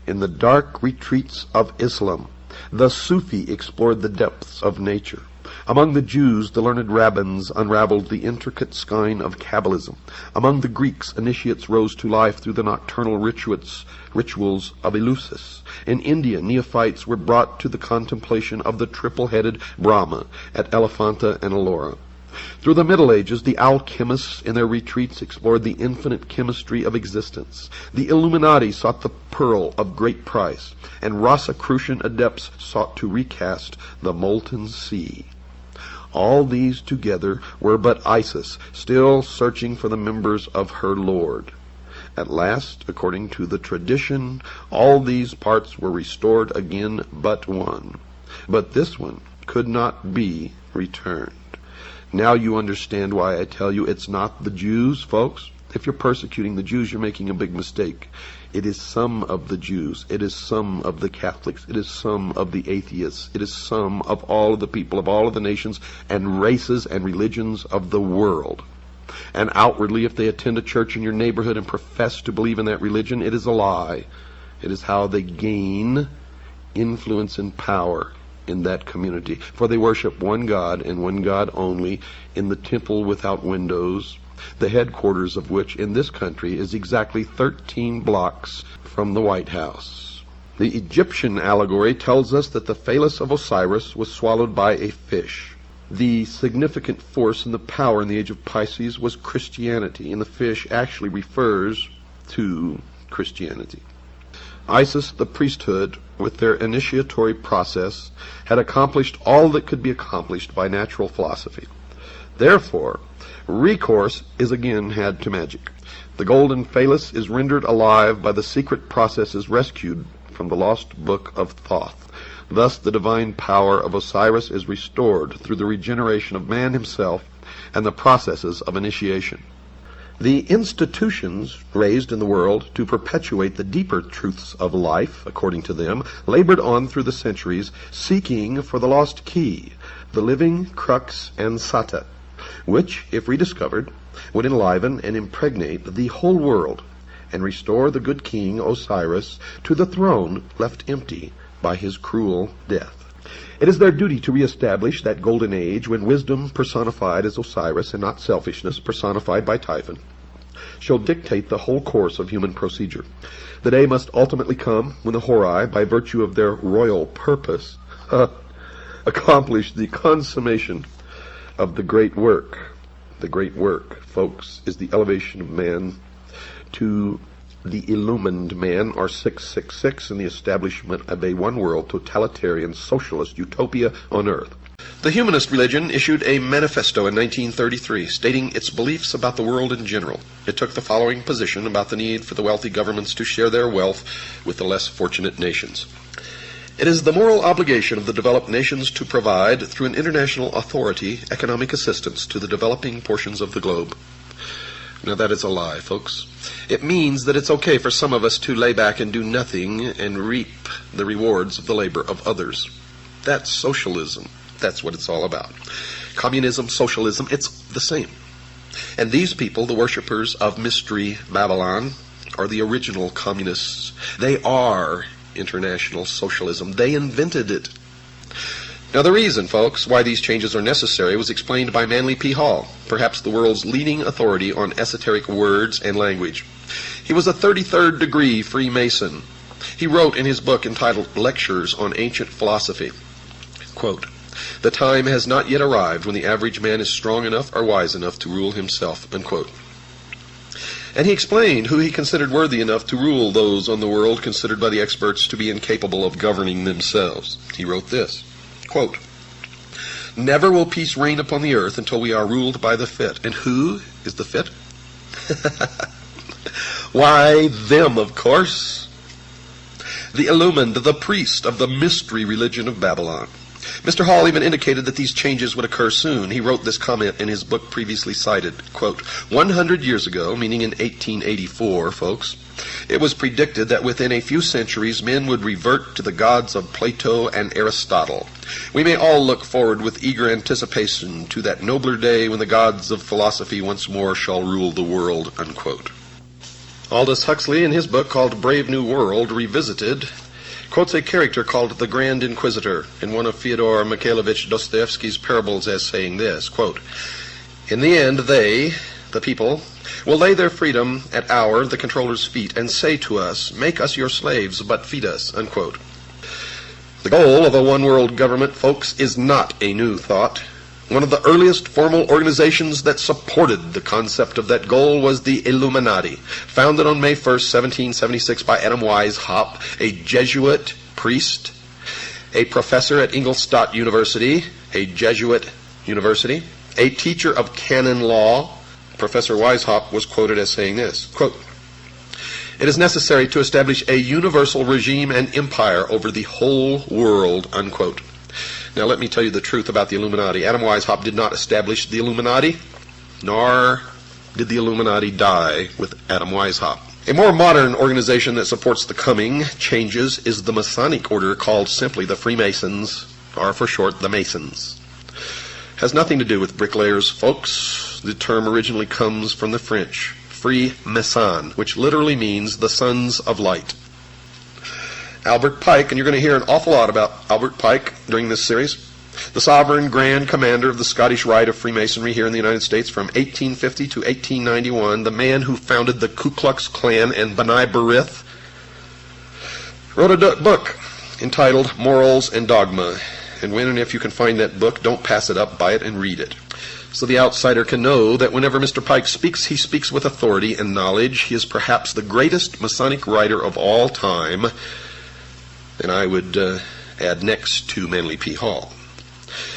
In the dark retreats of Islam, the Sufi explored the depths of nature. Among the Jews, the learned rabbins unraveled the intricate skein of Kabbalism. Among the Greeks, initiates rose to life through the nocturnal rituals of Eleusis. In India, neophytes were brought to the contemplation of the triple-headed Brahma at Elephanta and Ellora. Through the Middle Ages, the alchemists in their retreats explored the infinite chemistry of existence. The Illuminati sought the pearl of great price, and Rosicrucian adepts sought to recast the molten sea. All these together were but Isis, still searching for the members of her Lord. At last, according to the tradition, all these parts were restored again but one. But this one could not be returned. Now you understand why I tell you it's not the Jews, folks. If you're persecuting the Jews, you're making a big mistake. It is some of the Jews. It is some of the Catholics. It is some of the atheists. It is some of all of the people of all of the nations and races and religions of the world. And outwardly, if they attend a church in your neighborhood and profess to believe in that religion, it is a lie. It is how they gain influence and power in that community. For they worship one God and one God only in the temple without windows, the headquarters of which in this country is exactly 13 blocks from the White House. The Egyptian allegory tells us that the phallus of Osiris was swallowed by a fish. The significant force and the power in the age of Pisces was Christianity, and the fish actually refers to Christianity. Isis, the priesthood, with their initiatory process, had accomplished all that could be accomplished by natural philosophy. Therefore, recourse is again had to magic. The golden phallus is rendered alive by the secret processes rescued from the lost book of Thoth. Thus the divine power of Osiris is restored through the regeneration of man himself and the processes of initiation. The institutions raised in the world to perpetuate the deeper truths of life, according to them, labored on through the centuries, seeking for the lost key, the living crux ansata, which, if rediscovered, would enliven and impregnate the whole world, and restore the good king Osiris to the throne left empty by his cruel death. It is their duty to reestablish that golden age when wisdom personified as Osiris and not selfishness personified by Typhon shall dictate the whole course of human procedure. The day must ultimately come when the Horai, by virtue of their royal purpose, accomplish the consummation of the great work. The great work, folks, is the elevation of man to the illumined man, or 666, and the establishment of a one-world, totalitarian, socialist utopia on earth. The humanist religion issued a manifesto in 1933 stating its beliefs about the world in general. It took the following position about the need for the wealthy governments to share their wealth with the less fortunate nations. It is the moral obligation of the developed nations to provide, through an international authority, economic assistance to the developing portions of the globe. Now that is a lie, folks. It means that it's okay for some of us to lay back and do nothing and reap the rewards of the labor of others. That's socialism. That's what it's all about. Communism, socialism, it's the same. And these people, the worshippers of Mystery Babylon, are the original communists. They are international socialism. They invented it. Now the reason, folks, why these changes are necessary was explained by Manly P. Hall, perhaps the world's leading authority on esoteric words and language. He was a 33rd degree Freemason. He wrote in his book entitled Lectures on Ancient Philosophy, quote, "The time has not yet arrived when the average man is strong enough or wise enough to rule himself," unquote. And he explained who he considered worthy enough to rule those on the world considered by the experts to be incapable of governing themselves. He wrote this, quote, "Never will peace reign upon the earth until we are ruled by the fit." And who is the fit? Why, them, of course. The illumined, the priest of the mystery religion of Babylon. Mr. Hall even indicated that these changes would occur soon. He wrote this comment in his book previously cited, quote, 100 years ago, meaning in 1884, folks, it was predicted that within a few centuries men would revert to the gods of Plato and Aristotle. We may all look forward with eager anticipation to that nobler day when the gods of philosophy once more shall rule the world, unquote. Aldous Huxley, in his book called Brave New World Revisited, quotes a character called the Grand Inquisitor in one of Fyodor Mikhailovich Dostoevsky's parables as saying this, quote, in the end they, the people, will lay their freedom at our, the controller's feet, and say to us, make us your slaves, but feed us, unquote. The goal of a one-world government, folks, is not a new thought. One of the earliest formal organizations that supported the concept of that goal was the Illuminati, founded on May 1st, 1776 by Adam Weishaupt, a Jesuit priest, a professor at Ingolstadt University, a Jesuit university, a teacher of canon law. Professor Weishaupt was quoted as saying this, quote, it is necessary to establish a universal regime and empire over the whole world, unquote. Now let me tell you the truth about the Illuminati. Adam Weishaupt did not establish the Illuminati, nor did the Illuminati die with Adam Weishaupt. A more modern organization that supports the coming changes is the Masonic order called simply the Freemasons, or for short, the Masons. Has nothing to do with bricklayers, folks. The term originally comes from the French, Free-Mason, which literally means the sons of light. Albert Pike, and you're going to hear an awful lot about Albert Pike during this series, the sovereign grand commander of the Scottish Rite of Freemasonry here in the United States from 1850 to 1891, the man who founded the Ku Klux Klan and B'nai B'rith, wrote a book entitled Morals and Dogma. And when and if you can find that book, don't pass it up, buy it and read it. So the outsider can know that whenever Mr. Pike speaks, he speaks with authority and knowledge. He is perhaps the greatest Masonic writer of all time, and I would add next to Manly P. Hall.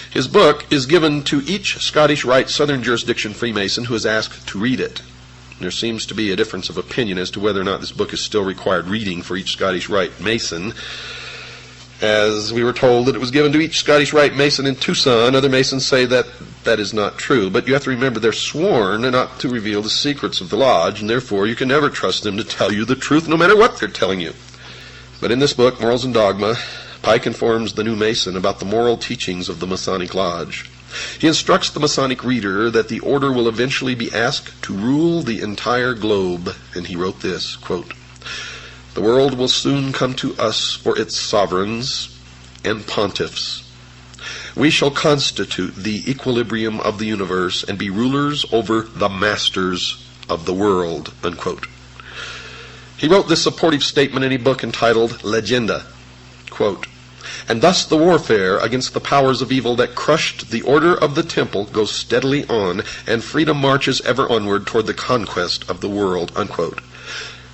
His book is given to each Scottish Rite Southern Jurisdiction Freemason who is asked to read it. There seems to be a difference of opinion as to whether or not this book is still required reading for each Scottish Rite Mason. As we were told that it was given to each Scottish Rite Mason in Tucson, other Masons say that that is not true. But you have to remember they're sworn not to reveal the secrets of the lodge, and therefore you can never trust them to tell you the truth no matter what they're telling you. But in this book, Morals and Dogma, Pike informs the new Mason about the moral teachings of the Masonic Lodge. He instructs the Masonic reader that the order will eventually be asked to rule the entire globe, and he wrote this, quote, the world will soon come to us for its sovereigns and pontiffs. We shall constitute the equilibrium of the universe and be rulers over the masters of the world, unquote. He wrote this supportive statement in a book entitled Legenda, quote, and thus the warfare against the powers of evil that crushed the order of the temple goes steadily on, and freedom marches ever onward toward the conquest of the world, unquote.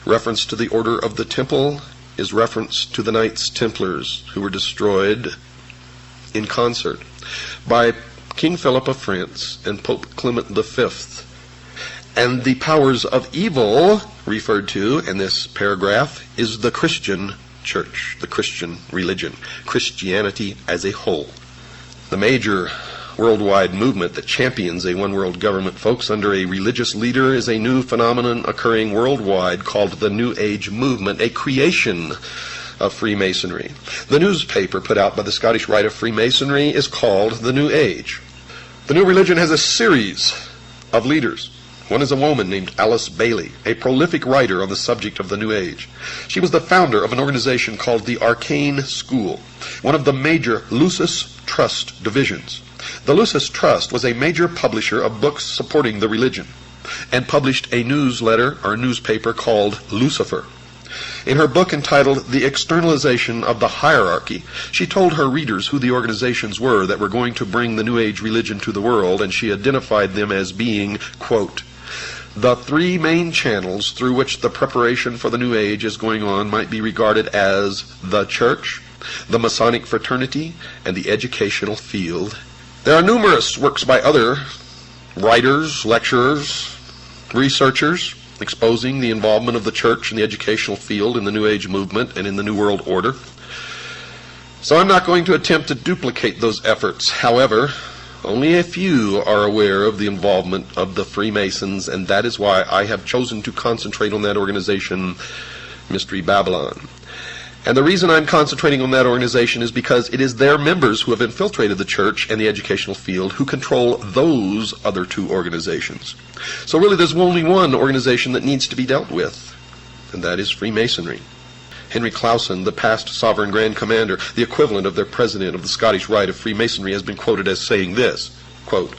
Reference to the order of the temple is reference to the Knights Templars, who were destroyed in concert by King Philip of France and Pope Clement V. And the powers of evil referred to in this paragraph is the Christian church, the Christian religion, Christianity as a whole. The major worldwide movement that champions a one-world government, folks, under a religious leader is a new phenomenon occurring worldwide called the New Age movement, a creation of Freemasonry. The newspaper put out by the Scottish Rite of Freemasonry is called the New Age. The new religion has a series of leaders. One is a woman named Alice Bailey, a prolific writer on the subject of the New Age. She was the founder of an organization called the Arcane School, one of the major Lucis Trust divisions. The Lucis Trust was a major publisher of books supporting the religion and published a newsletter or newspaper called Lucifer. In her book entitled The Externalization of the Hierarchy, she told her readers who the organizations were that were going to bring the New Age religion to the world, and she identified them as being, quote, the three main channels through which the preparation for the New Age is going on might be regarded as the church, the Masonic fraternity, and the educational field. There are numerous works by other writers, lecturers, researchers, exposing the involvement of the church in the educational field in the New Age movement and in the New World Order. So I'm not going to attempt to duplicate those efforts. However, only a few are aware of the involvement of the Freemasons, and that is why I have chosen to concentrate on that organization, Mystery Babylon. And the reason I'm concentrating on that organization is because it is their members who have infiltrated the church and the educational field who control those other two organizations. So really there's only one organization that needs to be dealt with, and that is Freemasonry. Henry Clausen, the past Sovereign Grand Commander, the equivalent of their president of the Scottish Rite of Freemasonry, has been quoted as saying this, quote,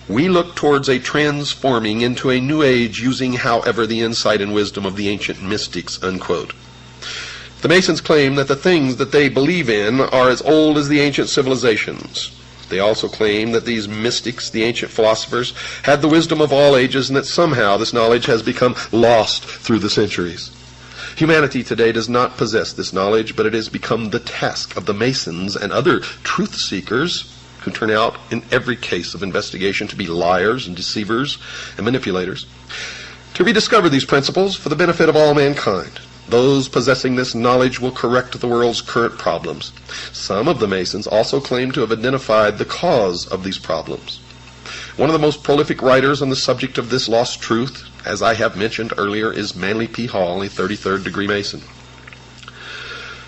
"We look towards a transforming into a new age using, however, the insight and wisdom of the ancient mystics," unquote. The Masons claim that the things that they believe in are as old as the ancient civilizations. They also claim that these mystics, the ancient philosophers, had the wisdom of all ages and that somehow this knowledge has become lost through the centuries. Humanity today does not possess this knowledge, but it has become the task of the Masons and other truth seekers who turn out in every case of investigation to be liars and deceivers and manipulators, to rediscover these principles for the benefit of all mankind. Those possessing this knowledge will correct the world's current problems. Some of the Masons also claim to have identified the cause of these problems. One of the most prolific writers on the subject of this lost truth, as I have mentioned earlier, is Manly P. Hall, a 33rd degree Mason.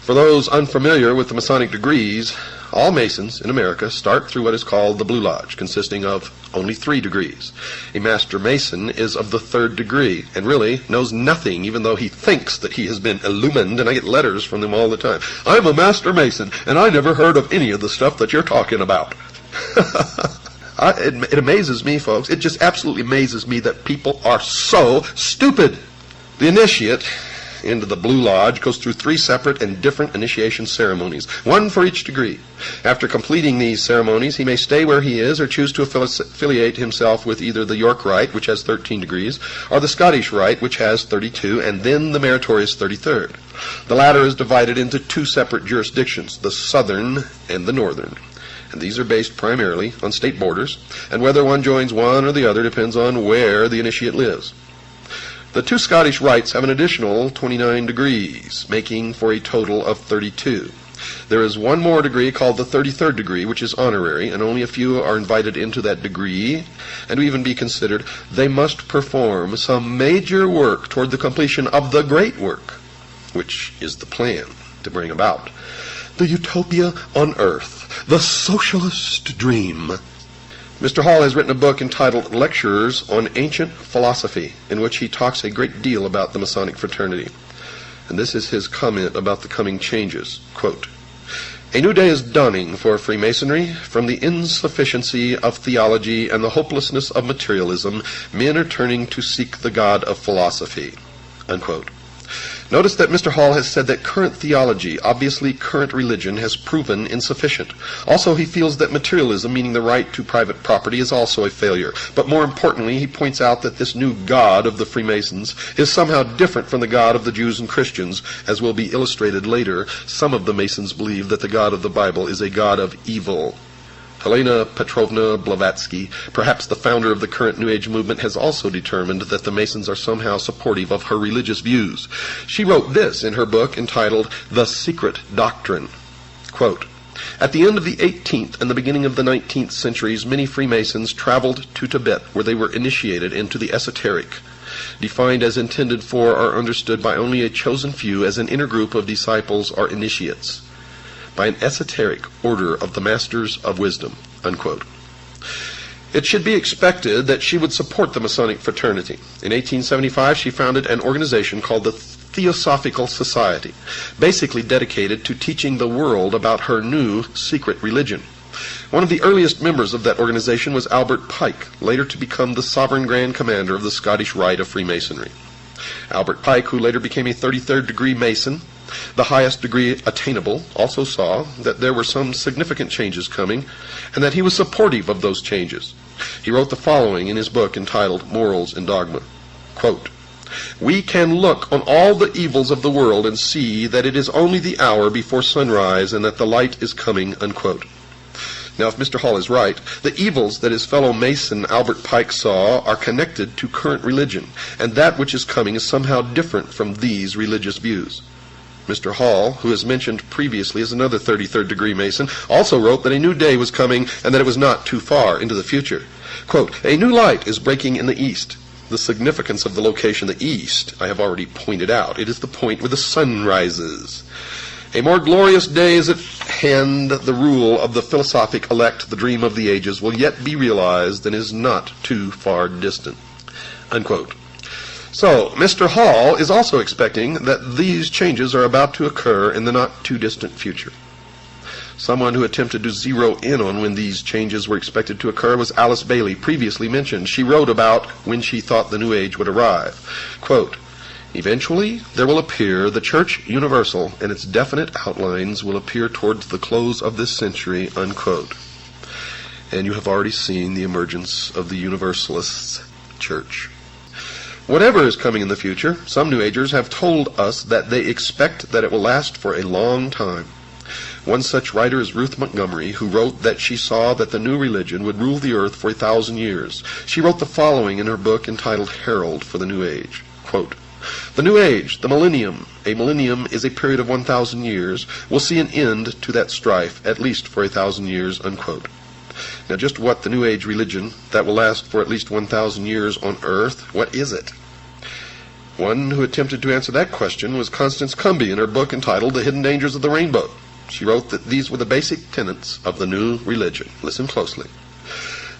For those unfamiliar with the Masonic degrees, all Masons in America start through what is called the Blue Lodge, consisting of only 3 degrees. A Master Mason is of the 3rd degree and really knows nothing, even though he thinks that he has been illumined, and I get letters from them all the time. "I'm a Master Mason, and I never heard of any of the stuff that you're talking about." It amazes me, folks. It just absolutely amazes me that people are so stupid. The initiate into the Blue Lodge goes through 3 separate and different initiation ceremonies, one for each degree. After completing these ceremonies, he may stay where he is or choose to affiliate himself with either the York Rite, which has 13 degrees, or the Scottish Rite, which has 32, and then the meritorious 33rd. The latter is divided into 2 separate jurisdictions, the Southern and the Northern. And these are based primarily on state borders, and whether one joins one or the other depends on where the initiate lives. The 2 Scottish rites have an additional 29 degrees, making for a total of 32. There is one more degree called the 33rd degree, which is honorary, and only a few are invited into that degree, and to even be considered, they must perform some major work toward the completion of the great work, which is the plan to bring about the utopia on earth, the socialist dream. Mr. Hall has written a book entitled Lectures on Ancient Philosophy, in which he talks a great deal about the Masonic fraternity. And this is his comment about the coming changes. Quote, "A new day is dawning for Freemasonry. From the insufficiency of theology and the hopelessness of materialism, men are turning to seek the God of philosophy." Unquote. Notice that Mr. Hall has said that current theology, obviously current religion, has proven insufficient. Also, he feels that materialism, meaning the right to private property, is also a failure. But more importantly, he points out that this new God of the Freemasons is somehow different from the God of the Jews and Christians. As will be illustrated later, some of the Masons believe that the God of the Bible is a God of evil. Helena Petrovna Blavatsky, perhaps the founder of the current New Age movement, has also determined that the Masons are somehow supportive of her religious views. She wrote this in her book entitled The Secret Doctrine. Quote, "At the end of the 18th and the beginning of the 19th centuries, many Freemasons traveled to Tibet, where they were initiated into the esoteric, defined as intended for or understood by only a chosen few as an inner group of disciples or initiates, by an esoteric order of the Masters of Wisdom." Unquote. It should be expected that she would support the Masonic fraternity. In 1875, she founded an organization called the Theosophical Society, basically dedicated to teaching the world about her new secret religion. One of the earliest members of that organization was Albert Pike, later to become the Sovereign Grand Commander of the Scottish Rite of Freemasonry. Albert Pike, who later became a 33rd degree Mason, the highest degree attainable, also saw that there were some significant changes coming and that he was supportive of those changes. He wrote the following in his book entitled Morals and Dogma. Quote, "We can look on all the evils of the world and see that it is only the hour before sunrise and that the light is coming." Unquote. Now, if Mr. Hall is right, the evils that his fellow Mason Albert Pike saw are connected to current religion, and that which is coming is somehow different from these religious views. Mr. Hall, who is mentioned previously as another 33rd degree Mason, also wrote that a new day was coming and that it was not too far into the future. Quote, "A new light is breaking in the east." The significance of the location, the east, I have already pointed out. It is the point where the sun rises. "A more glorious day is at hand. The rule of the philosophic elect, the dream of the ages, will yet be realized and is not too far distant." Unquote. So, Mr. Hall is also expecting that these changes are about to occur in the not-too-distant future. Someone who attempted to zero in on when these changes were expected to occur was Alice Bailey, previously mentioned. She wrote about when she thought the New Age would arrive. Quote, "Eventually, there will appear the Church Universal, and its definite outlines will appear towards the close of this century," unquote. And you have already seen the emergence of the Universalist Church. Whatever is coming in the future, some New Agers have told us that they expect that it will last for a long time. One such writer is Ruth Montgomery, who wrote that she saw that the new religion would rule the earth for 1,000 years. She wrote the following in her book entitled Herald for the New Age. Quote, "The New Age, the millennium, a millennium is a period of 1,000 years, will see an end to that strife, at least for 1,000 years, unquote. Now just what the New Age religion that will last for at least 1,000 years on earth, what is it? One who attempted to answer that question was Constance Cumby in her book entitled The Hidden Dangers of the Rainbow. She wrote that these were the basic tenets of the new religion. Listen closely.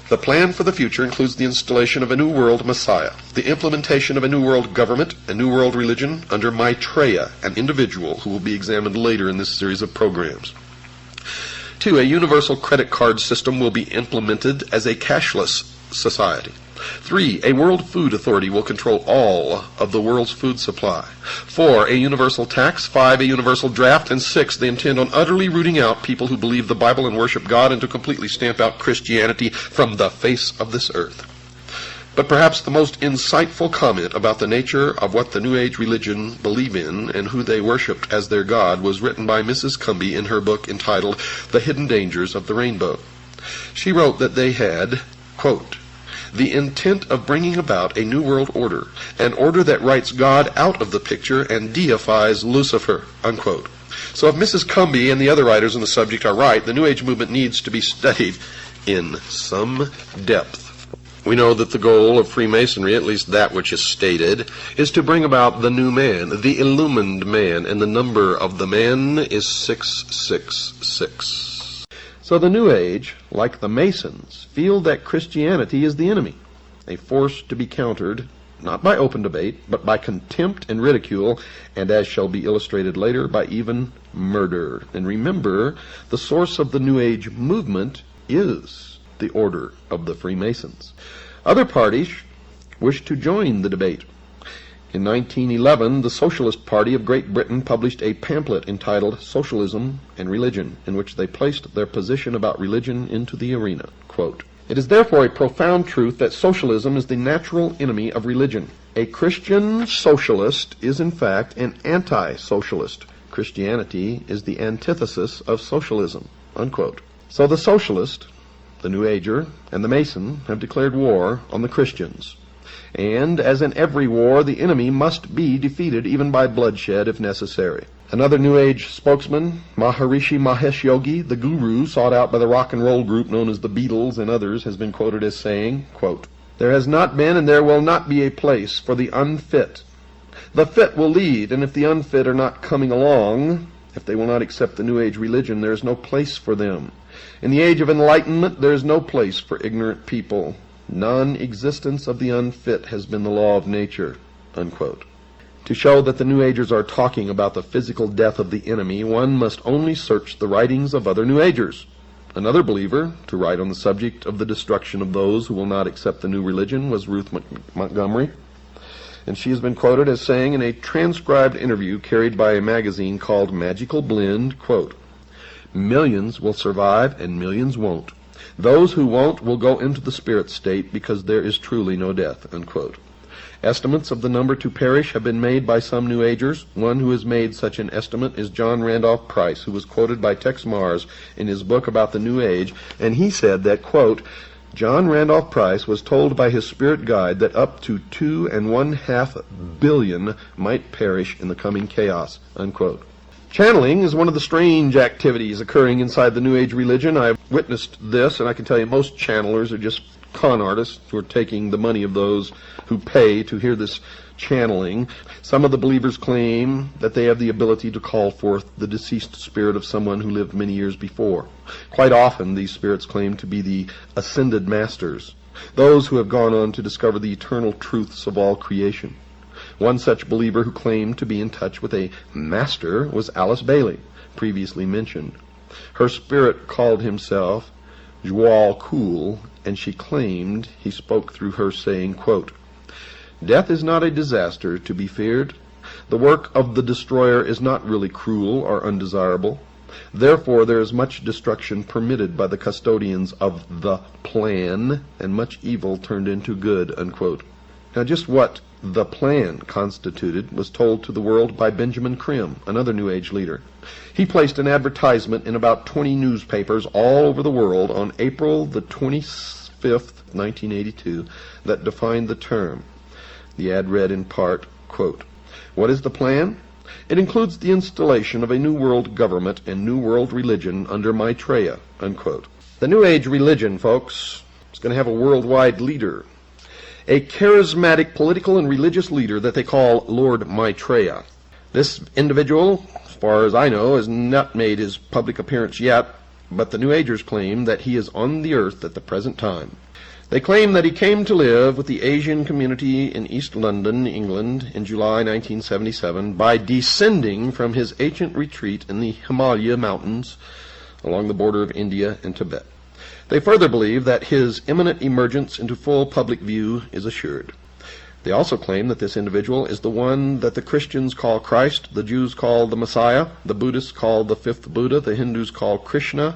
The plan for the future includes the installation of a New World Messiah, the implementation of a New World government, a New World religion under Maitreya, an individual who will be examined later in this series of programs. 2. A universal credit card system will be implemented as a cashless society. 3. A World Food Authority will control all of the world's food supply. 4. A universal tax. 5. A universal draft. And 6. They intend on utterly rooting out people who believe the Bible and worship God and to completely stamp out Christianity from the face of this earth. But perhaps the most insightful comment about the nature of what the New Age religion believe in and who they worshipped as their God was written by Mrs. Cumby in her book entitled The Hidden Dangers of the Rainbow. She wrote that they had, quote, "the intent of bringing about a new world order, an order that writes God out of the picture and deifies Lucifer," unquote. So if Mrs. Cumby and the other writers on the subject are right, the New Age movement needs to be studied in some depth. We know that the goal of Freemasonry, at least that which is stated, is to bring about the new man, the illumined man, and the number of the man is 666. So the New Age, like the Masons, feel that Christianity is the enemy, a force to be countered, not by open debate, but by contempt and ridicule, and as shall be illustrated later, by even murder. And remember, the source of the New Age movement is the Order of the Freemasons. Other parties wish to join the debate. In 1911, the Socialist Party of Great Britain published a pamphlet entitled Socialism and Religion, in which they placed their position about religion into the arena. Quote, "It is therefore a profound truth that socialism is the natural enemy of religion. A Christian socialist is in fact an anti-socialist. Christianity is the antithesis of socialism," unquote. So the socialist, the New Ager, and the Mason have declared war on the Christians. And, as in every war, the enemy must be defeated even by bloodshed if necessary. Another New Age spokesman, Maharishi Mahesh Yogi, the guru sought out by the rock and roll group known as the Beatles and others, has been quoted as saying, quote, "There has not been and there will not be a place for the unfit. The fit will lead, and if the unfit are not coming along, if they will not accept the New Age religion, there is no place for them. In the age of enlightenment, there is no place for ignorant people. Non-existence of the unfit has been the law of nature," unquote. To show that the New Agers are talking about the physical death of the enemy, one must only search the writings of other New Agers. Another believer to write on the subject of the destruction of those who will not accept the new religion was Ruth Montgomery, and she has been quoted as saying in a transcribed interview carried by a magazine called Magical Blend, quote, "Millions will survive and millions won't. Those who won't will go into the spirit state because there is truly no death," unquote. Estimates of the number to perish have been made by some New Agers. One who has made such an estimate is John Randolph Price, who was quoted by Tex Mars in his book about the New Age, and he said that, quote, "John Randolph Price was told by his spirit guide that up to 2.5 billion might perish in the coming chaos," unquote. Channeling is one of the strange activities occurring inside the New Age religion. I've witnessed this, and I can tell you most channelers are just con artists who are taking the money of those who pay to hear this channeling. Some of the believers claim that they have the ability to call forth the deceased spirit of someone who lived many years before. Quite often, these spirits claim to be the ascended masters, those who have gone on to discover the eternal truths of all creation. One such believer who claimed to be in touch with a master was Alice Bailey, previously mentioned. Her spirit called himself Joal Cool, and she claimed he spoke through her, saying, quote, "Death is not a disaster to be feared. The work of the destroyer is not really cruel or undesirable. Therefore there is much destruction permitted by the custodians of the plan, and much evil turned into good," unquote. Now just what the plan constituted was told to the world by Benjamin Krim, another New Age leader. He placed an advertisement in about 20 newspapers all over the world on April the 25th, 1982, that defined the term. The ad read in part, quote, "What is the plan? It includes the installation of a New World government and New World religion under Maitreya," unquote. The New Age religion, folks, is going to have a worldwide leader, a charismatic political and religious leader that they call Lord Maitreya. This individual, as far as I know, has not made his public appearance yet, but the New Agers claim that he is on the earth at the present time. They claim that he came to live with the Asian community in East London, England, in July 1977 by descending from his ancient retreat in the Himalaya mountains along the border of India and Tibet. They further believe that his imminent emergence into full public view is assured. They also claim that this individual is the one that the Christians call Christ, the Jews call the Messiah, the Buddhists call the fifth Buddha, the Hindus call Krishna,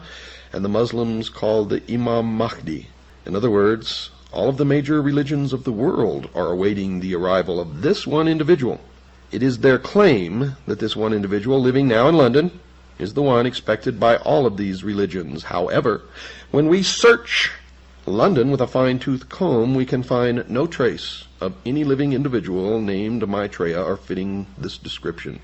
and the Muslims call the Imam Mahdi. In other words, all of the major religions of the world are awaiting the arrival of this one individual. It is their claim that this one individual living now in London is the one expected by all of these religions. However, when we search London with a fine-tooth comb, we can find no trace of any living individual named Maitreya or fitting this description,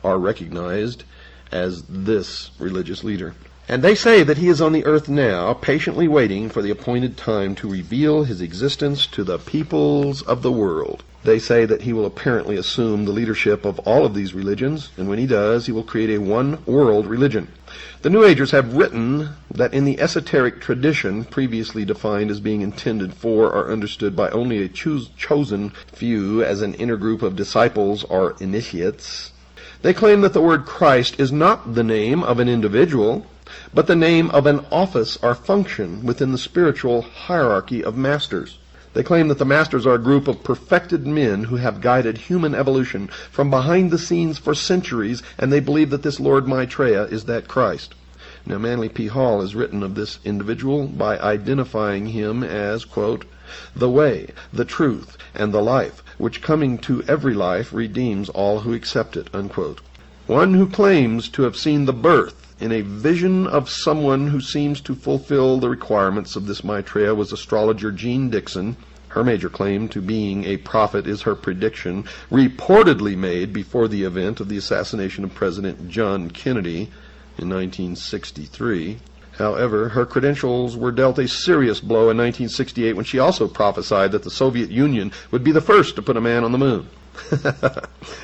are recognized as this religious leader. And they say that he is on the earth now, patiently waiting for the appointed time to reveal his existence to the peoples of the world. They say that he will apparently assume the leadership of all of these religions, and when he does, he will create a one-world religion. The New Agers have written that in the esoteric tradition, previously defined as being intended for or understood by only a chosen few as an inner group of disciples or initiates, they claim that the word Christ is not the name of an individual, but the name of an office or function within the spiritual hierarchy of masters. They claim that the masters are a group of perfected men who have guided human evolution from behind the scenes for centuries, and they believe that this Lord Maitreya is that Christ. Now, Manly P. Hall has written of this individual by identifying him as, quote, "the way, the truth, and the life, which coming to every life redeems all who accept it," unquote. One who claims to have seen the birth in a vision of someone who seems to fulfill the requirements of this Maitreya was astrologer Jean Dixon. Her major claim to being a prophet is her prediction, reportedly made before the event of the assassination of President John Kennedy in 1963. However, her credentials were dealt a serious blow in 1968 when she also prophesied that the Soviet Union would be the first to put a man on the moon.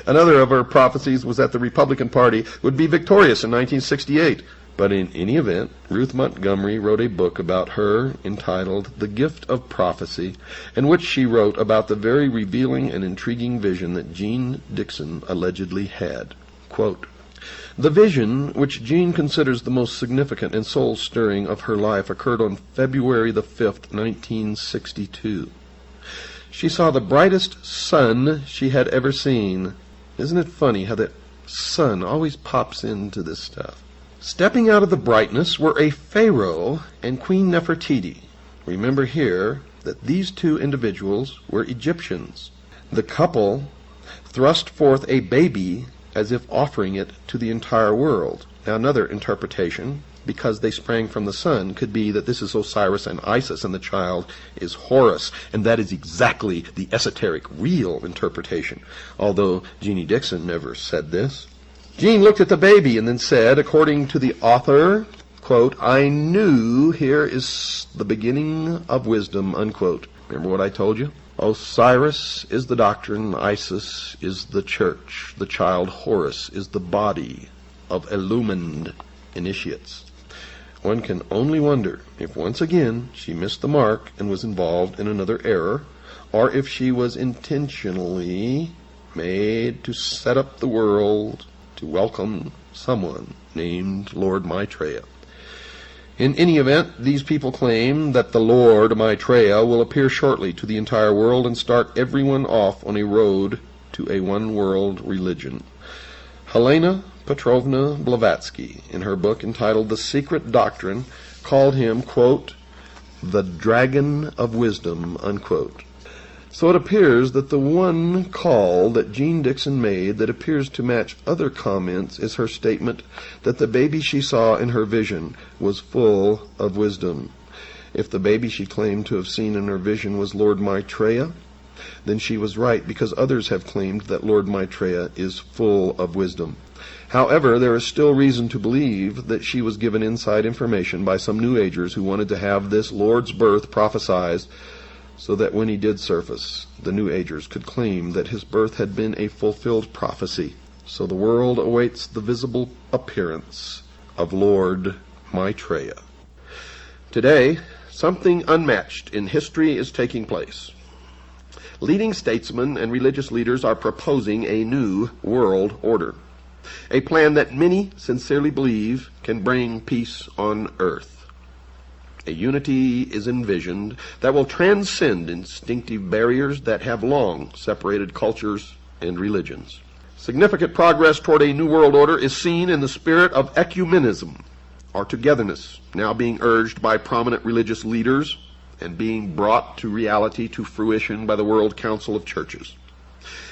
Another of her prophecies was that the Republican Party would be victorious in 1968. But in any event, Ruth Montgomery wrote a book about her entitled The Gift of Prophecy, in which she wrote about the very revealing and intriguing vision that Jean Dixon allegedly had. Quote, "The vision, which Jean considers the most significant and soul-stirring of her life, occurred on February the 5th, 1962. She saw the brightest sun she had ever seen." Isn't it funny how that sun always pops into this stuff? "Stepping out of the brightness were a Pharaoh and Queen Nefertiti." Remember here that these two individuals were Egyptians. The couple thrust forth a baby as if offering it to the entire world. Now another interpretation, because they sprang from the sun, could be that this is Osiris and Isis and the child is Horus, and that is exactly the esoteric real interpretation, although Jeannie Dixon never said this. Jean looked at the baby and then said, according to the author, quote, "I knew here is the beginning of wisdom," unquote. Remember what I told you? Osiris is the doctrine, Isis is the church, the child Horus is the body of illumined initiates. One can only wonder if once again she missed the mark and was involved in another error, or if she was intentionally made to set up the world to welcome someone named Lord Maitreya. In any event, these people claim that the Lord Maitreya will appear shortly to the entire world and start everyone off on a road to a one-world religion. Helena Petrovna Blavatsky, in her book entitled The Secret Doctrine, called him, quote, "the dragon of wisdom," unquote. So it appears that the one call that Jean Dixon made that appears to match other comments is her statement that the baby she saw in her vision was full of wisdom. If the baby she claimed to have seen in her vision was Lord Maitreya, then she was right, because others have claimed that Lord Maitreya is full of wisdom. However, there is still reason to believe that she was given inside information by some New Agers who wanted to have this Lord's birth prophesied, so that when he did surface, the New Agers could claim that his birth had been a fulfilled prophecy. So the world awaits the visible appearance of Lord Maitreya. Today, something unmatched in history is taking place. Leading statesmen and religious leaders are proposing a new world order, a plan that many sincerely believe can bring peace on earth. A unity is envisioned that will transcend instinctive barriers that have long separated cultures and religions. Significant progress toward a new world order is seen in the spirit of ecumenism, or togetherness, now being urged by prominent religious leaders and being brought to reality, to fruition, by the World Council of Churches.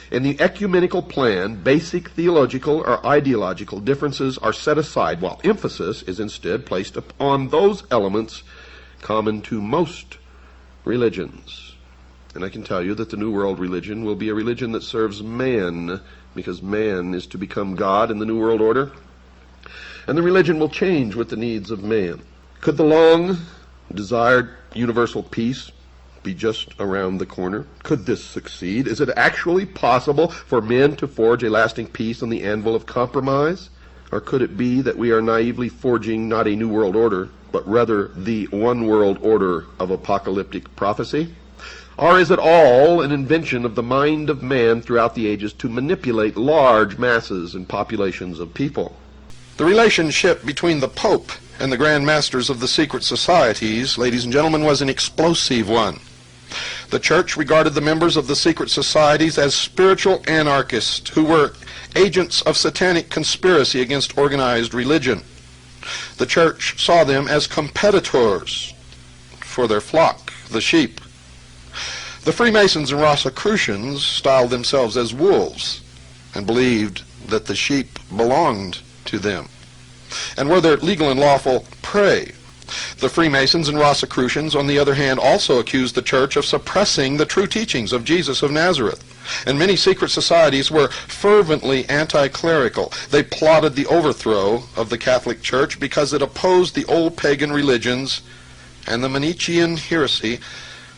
In the ecumenical plan, basic theological or ideological differences are set aside, while emphasis is instead placed upon those elements common to most religions. And I can tell you that the New World religion will be a religion that serves man, because man is to become God in the New World Order. And the religion will change with the needs of man. Could the long-desired universal peace be just around the corner? Could this succeed? Is it actually possible for men to forge a lasting peace on the anvil of compromise? Or could it be that we are naively forging not a new world order, but rather the one world order of apocalyptic prophecy? Or is it all an invention of the mind of man throughout the ages to manipulate large masses and populations of people? The relationship between the Pope and the Grand Masters of the secret societies, ladies and gentlemen, was an explosive one. The Church regarded the members of the secret societies as spiritual anarchists who were agents of satanic conspiracy against organized religion. The Church saw them as competitors for their flock, the sheep. The Freemasons and Rosicrucians styled themselves as wolves and believed that the sheep belonged to them and were their legal and lawful prey. The Freemasons and Rosicrucians, on the other hand, also accused the Church of suppressing the true teachings of Jesus of Nazareth. And many secret societies were fervently anti-clerical. They plotted the overthrow of the Catholic Church because it opposed the old pagan religions and the Manichaean heresy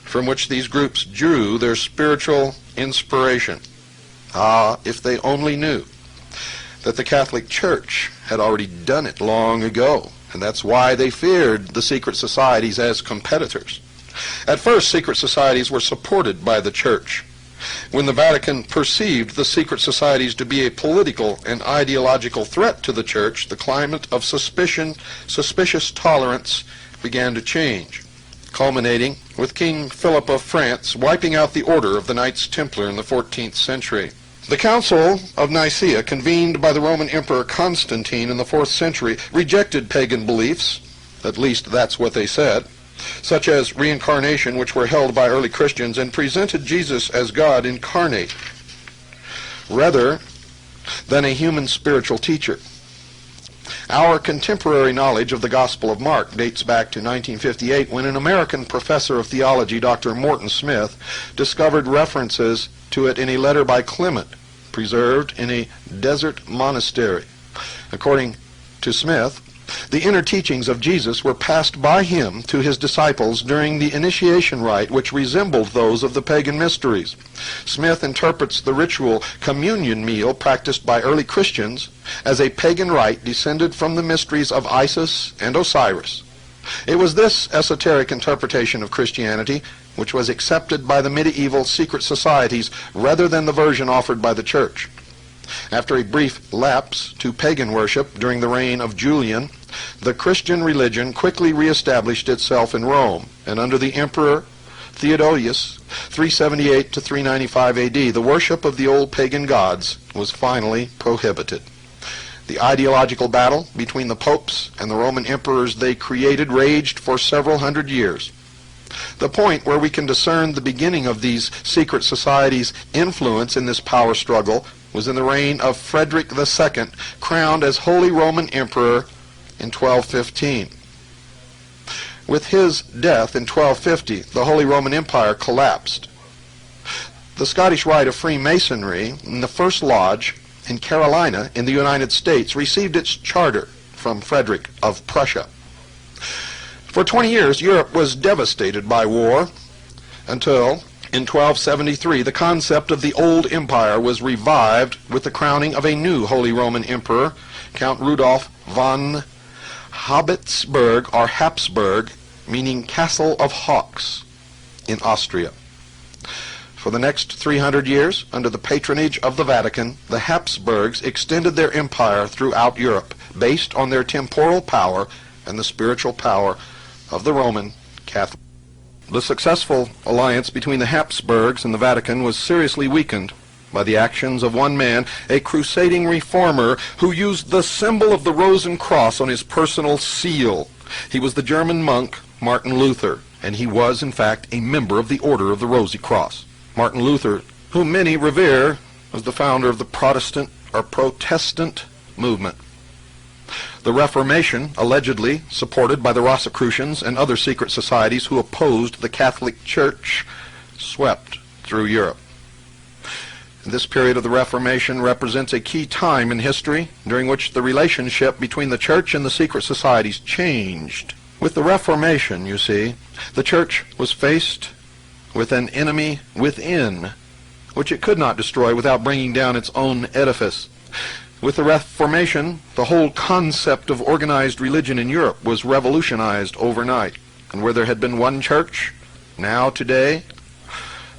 from which these groups drew their spiritual inspiration. Ah, if they only knew that the Catholic Church had already done it long ago. And that's why they feared the secret societies as competitors. At first, secret societies were supported by the Church. When the Vatican perceived the secret societies to be a political and ideological threat to the Church, the climate of suspicious tolerance began to change, culminating with King Philip of France wiping out the order of the Knights Templar in the 14th century. The Council of Nicaea, convened by the Roman Emperor Constantine in the 4th century, rejected pagan beliefs, at least that's what they said, such as reincarnation, which were held by early Christians, and presented Jesus as God incarnate, rather than a human spiritual teacher. Our contemporary knowledge of the Gospel of Mark dates back to 1958, when an American professor of theology, Dr. Morton Smith, discovered references to it in a letter by Clement, preserved in a desert monastery. According to Smith, the inner teachings of Jesus were passed by him to his disciples during the initiation rite, which resembled those of the pagan mysteries. Smith interprets the ritual communion meal practiced by early Christians as a pagan rite descended from the mysteries of Isis and Osiris. It was this esoteric interpretation of Christianity which was accepted by the medieval secret societies rather than the version offered by the church. After a brief lapse to pagan worship during the reign of Julian, the Christian religion quickly reestablished itself in Rome, and under the Emperor Theodosius, 378 to 395 AD, the worship of the old pagan gods was finally prohibited. The ideological battle between the popes and the Roman emperors they created raged for several hundred years. The point where we can discern the beginning of these secret societies' influence in this power struggle was in the reign of Frederick II, crowned as Holy Roman Emperor in 1215. With his death in 1250, the Holy Roman Empire collapsed. The Scottish Rite of Freemasonry, in the First Lodge in Carolina in the United States, received its charter from Frederick of Prussia. For 20 years, Europe was devastated by war until, in 1273, the concept of the old empire was revived with the crowning of a new Holy Roman Emperor, Count Rudolf von Habsburg, or Habsburg, meaning Castle of Hawks, in Austria. For the next 300 years, under the patronage of the Vatican, the Habsburgs extended their empire throughout Europe, based on their temporal power and the spiritual power of the Roman Catholic. The successful alliance between the Habsburgs and the Vatican was seriously weakened by the actions of one man, a crusading reformer who used the symbol of the Rose and Cross on his personal seal. He was the German monk Martin Luther, and he was, in fact, a member of the Order of the Rosy Cross. Martin Luther, whom many revere, was the founder of the Protestant movement. The Reformation, allegedly supported by the Rosicrucians and other secret societies who opposed the Catholic Church, swept through Europe. This period of the Reformation represents a key time in history during which the relationship between the Church and the secret societies changed. With the Reformation, you see, the Church was faced with an enemy within, which it could not destroy without bringing down its own edifice. With the Reformation, the whole concept of organized religion in Europe was revolutionized overnight. And where there had been one church, now today,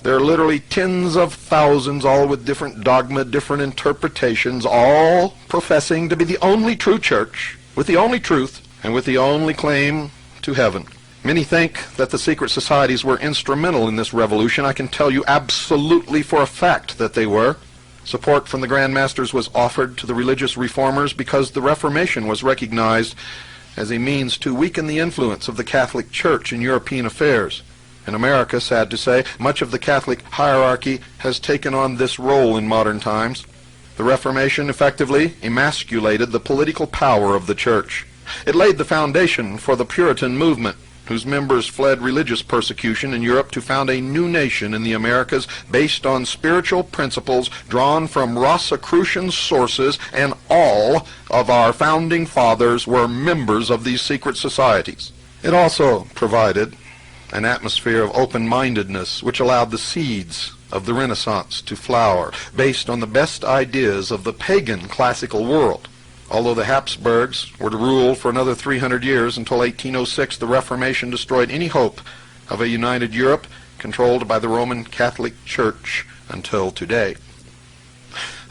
there are literally tens of thousands, all with different dogma, different interpretations, all professing to be the only true church, with the only truth, and with the only claim to heaven. Many think that the secret societies were instrumental in this revolution. I can tell you absolutely for a fact that they were. Support from the Grand Masters was offered to the religious reformers because the Reformation was recognized as a means to weaken the influence of the Catholic Church in European affairs. In America, sad to say, much of the Catholic hierarchy has taken on this role in modern times. The Reformation effectively emasculated the political power of the Church. It laid the foundation for the Puritan movement, whose members fled religious persecution in Europe to found a new nation in the Americas based on spiritual principles drawn from Rosicrucian sources, and all of our founding fathers were members of these secret societies. It also provided an atmosphere of open-mindedness which allowed the seeds of the Renaissance to flower based on the best ideas of the pagan classical world. Although the Habsburgs were to rule for another 300 years until 1806, the Reformation destroyed any hope of a united Europe controlled by the Roman Catholic Church until today.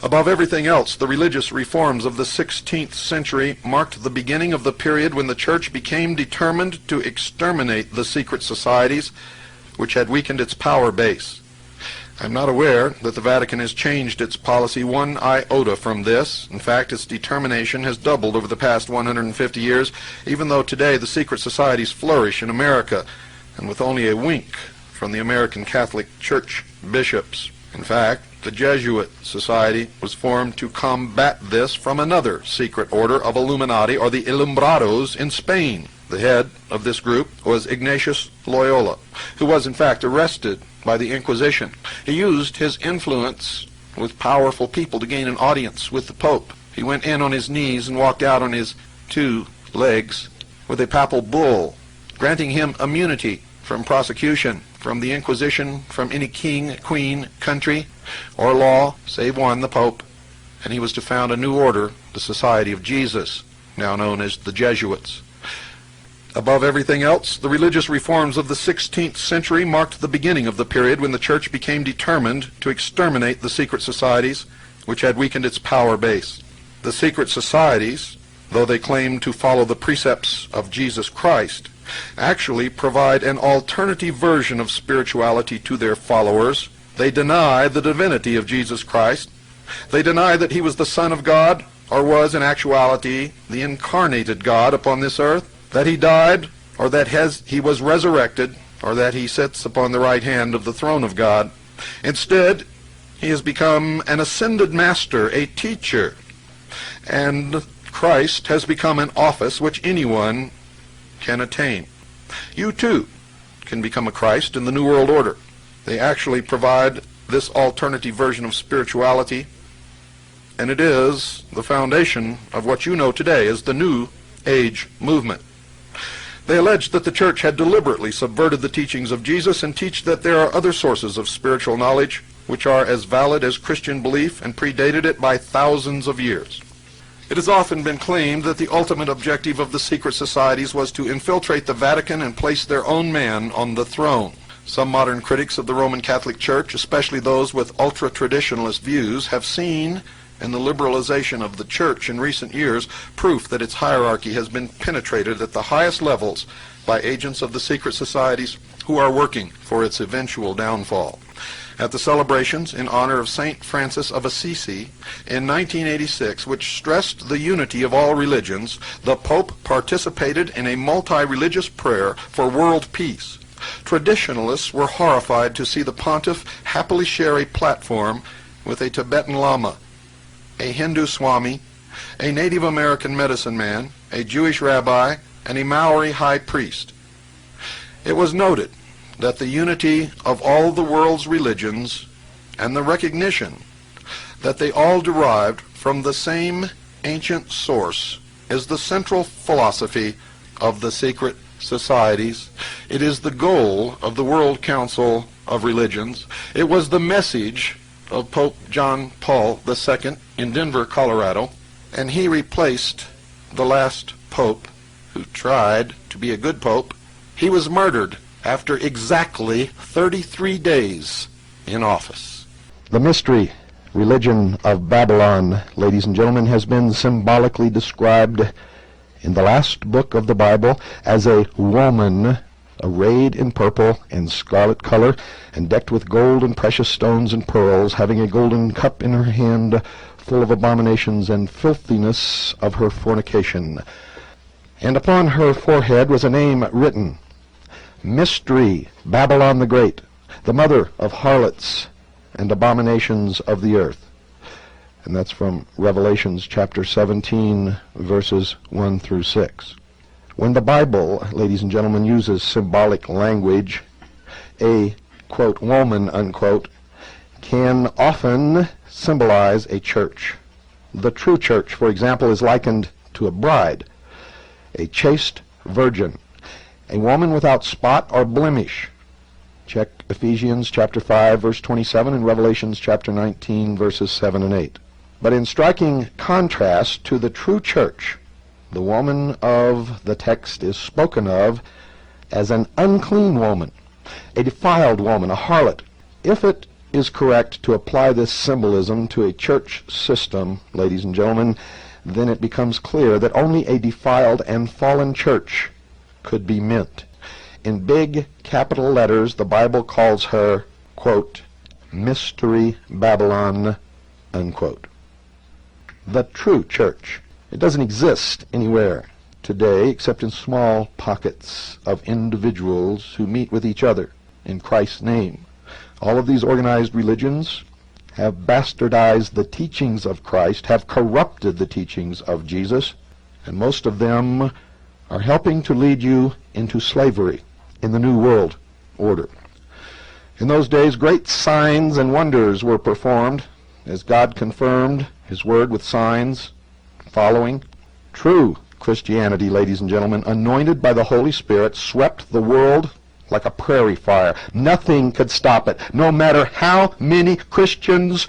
Above everything else, the religious reforms of the 16th century marked the beginning of the period when the Church became determined to exterminate the secret societies which had weakened its power base. I'm not aware that the Vatican has changed its policy one iota from this. In fact, its determination has doubled over the past 150 years, even though today the secret societies flourish in America, and with only a wink from the American Catholic Church bishops. In fact, the Jesuit Society was formed to combat this from another secret order of Illuminati, or the Ilumbrados, in Spain. The head of this group was Ignatius Loyola, who was in fact arrested by the Inquisition. He used his influence with powerful people to gain an audience with the Pope. He went in on his knees and walked out on his 2 legs with a papal bull, granting him immunity from prosecution, from the Inquisition, from any king, queen, country, or law, save one, the Pope. And he was to found a new order, the Society of Jesus, now known as the Jesuits. Above everything else, the religious reforms of the 16th century marked the beginning of the period when the Church became determined to exterminate the secret societies, which had weakened its power base. The secret societies, though they claim to follow the precepts of Jesus Christ, actually provide an alternative version of spirituality to their followers. They deny the divinity of Jesus Christ. They deny that he was the Son of God, or was in actuality the incarnated God upon this earth, that he died, or that he was resurrected, or that he sits upon the right hand of the throne of God. Instead, he has become an ascended master, a teacher, and Christ has become an office which anyone can attain. You too can become a Christ in the New World Order. They actually provide this alternative version of spirituality, and it is the foundation of what you know today as the New Age movement. They alleged that the Church had deliberately subverted the teachings of Jesus and teach that there are other sources of spiritual knowledge which are as valid as Christian belief and predated it by thousands of years. It has often been claimed that the ultimate objective of the secret societies was to infiltrate the Vatican and place their own man on the throne. Some modern critics of the Roman Catholic Church, especially those with ultra-traditionalist views, have seen in the liberalization of the Church in recent years proof that its hierarchy has been penetrated at the highest levels by agents of the secret societies who are working for its eventual downfall. At the celebrations in honor of St. Francis of Assisi in 1986, which stressed the unity of all religions, the Pope participated in a multi-religious prayer for world peace. Traditionalists were horrified to see the pontiff happily share a platform with a Tibetan Lama, a Hindu Swami, a Native American medicine man, a Jewish rabbi, and a Maori high priest. It was noted that the unity of all the world's religions and the recognition that they all derived from the same ancient source is the central philosophy of the secret societies. It is the goal of the World Council of Religions. It was the message of Pope John Paul II in Denver, Colorado, and he replaced the last pope who tried to be a good pope. He was murdered after exactly 33 days in office. The mystery religion of Babylon, ladies and gentlemen, has been symbolically described in the last book of the Bible as a woman arrayed in purple and scarlet color and decked with gold and precious stones and pearls, having a golden cup in her hand full of abominations and filthiness of her fornication. And upon her forehead was a name written, Mystery, Babylon the Great, the mother of harlots and abominations of the earth. And that's from Revelations chapter 17, verses 1 through 6. When the Bible, ladies and gentlemen, uses symbolic language, a, quote, woman, unquote, can often symbolize a church. The true church, for example, is likened to a bride, a chaste virgin, a woman without spot or blemish. Check Ephesians chapter 5, verse 27, and Revelations chapter 19, verses 7 and 8. But in striking contrast to the true church, the woman of the text is spoken of as an unclean woman, a defiled woman, a harlot. If it is correct to apply this symbolism to a church system, ladies and gentlemen, then it becomes clear that only a defiled and fallen church could be meant. In big capital letters, the Bible calls her, quote, Mystery Babylon, unquote. The true church. It doesn't exist anywhere today except in small pockets of individuals who meet with each other in Christ's name. All of these organized religions have bastardized the teachings of Christ, have corrupted the teachings of Jesus, and most of them are helping to lead you into slavery in the New World Order. In those days, great signs and wonders were performed as God confirmed His word with signs following true Christianity, ladies and gentlemen, anointed by the Holy Spirit, swept the world like a prairie fire. Nothing could stop it. No matter how many Christians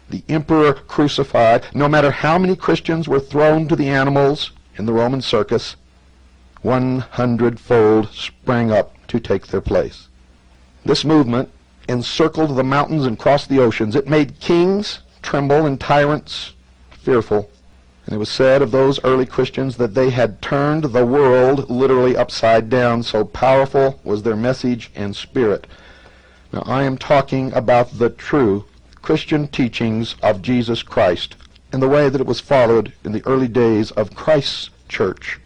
the emperor crucified, no matter how many Christians were thrown to the animals in the Roman circus, 100-fold sprang up to take their place. This movement encircled the mountains and crossed the oceans. It made kings tremble and tyrants fearful. And it was said of those early Christians that they had turned the world literally upside down, so powerful was their message and spirit. Now, I am talking about the true Christian teachings of Jesus Christ and the way that it was followed in the early days of Christ's church.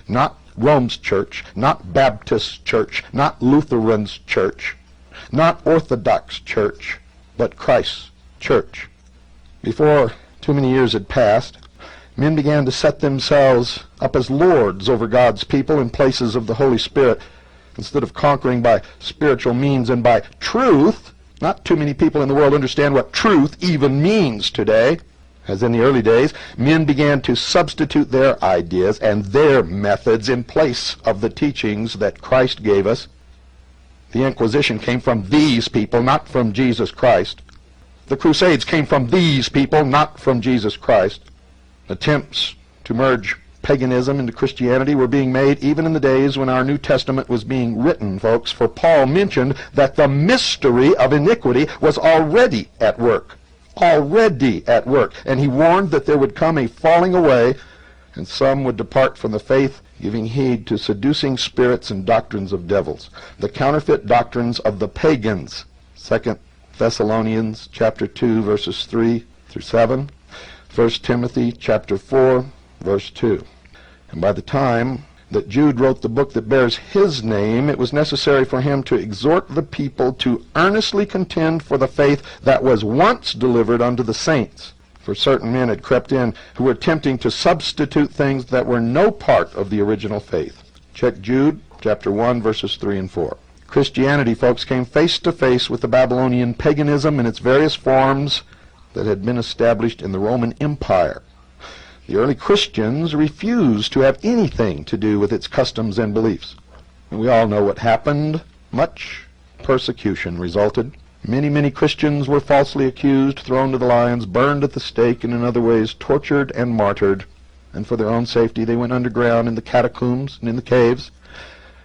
Not Rome's church, not Baptist church, not Lutheran's church, not Orthodox church, but Christ's church. Before too many years had passed, men began to set themselves up as lords over God's people in places of the Holy Spirit. Instead of conquering by spiritual means and by truth, not too many people in the world understand what truth even means today. As in the early days, men began to substitute their ideas and their methods in place of the teachings that Christ gave us. The Inquisition came from these people, not from Jesus Christ. The Crusades came from these people, not from Jesus Christ. Attempts to merge paganism into Christianity were being made even in the days when our New Testament was being written, folks, for Paul mentioned that the mystery of iniquity was already at work. Already at work. And he warned that there would come a falling away, and some would depart from the faith, giving heed to seducing spirits and doctrines of devils, the counterfeit doctrines of the pagans. 2 Thessalonians chapter 2, verses 3 through 7. 1 Timothy chapter 4, verse 2. And by the time that Jude wrote the book that bears his name, it was necessary for him to exhort the people to earnestly contend for the faith that was once delivered unto the saints. For certain men had crept in who were attempting to substitute things that were no part of the original faith. Check Jude chapter 1, verses 3 and 4. Christianity, folks, came face to face with the Babylonian paganism in its various forms that had been established in the Roman Empire. The early Christians refused to have anything to do with its customs and beliefs. And we all know what happened. Much persecution resulted. Many Christians were falsely accused, thrown to the lions, burned at the stake, and in other ways tortured and martyred. And for their own safety, they went underground in the catacombs and in the caves,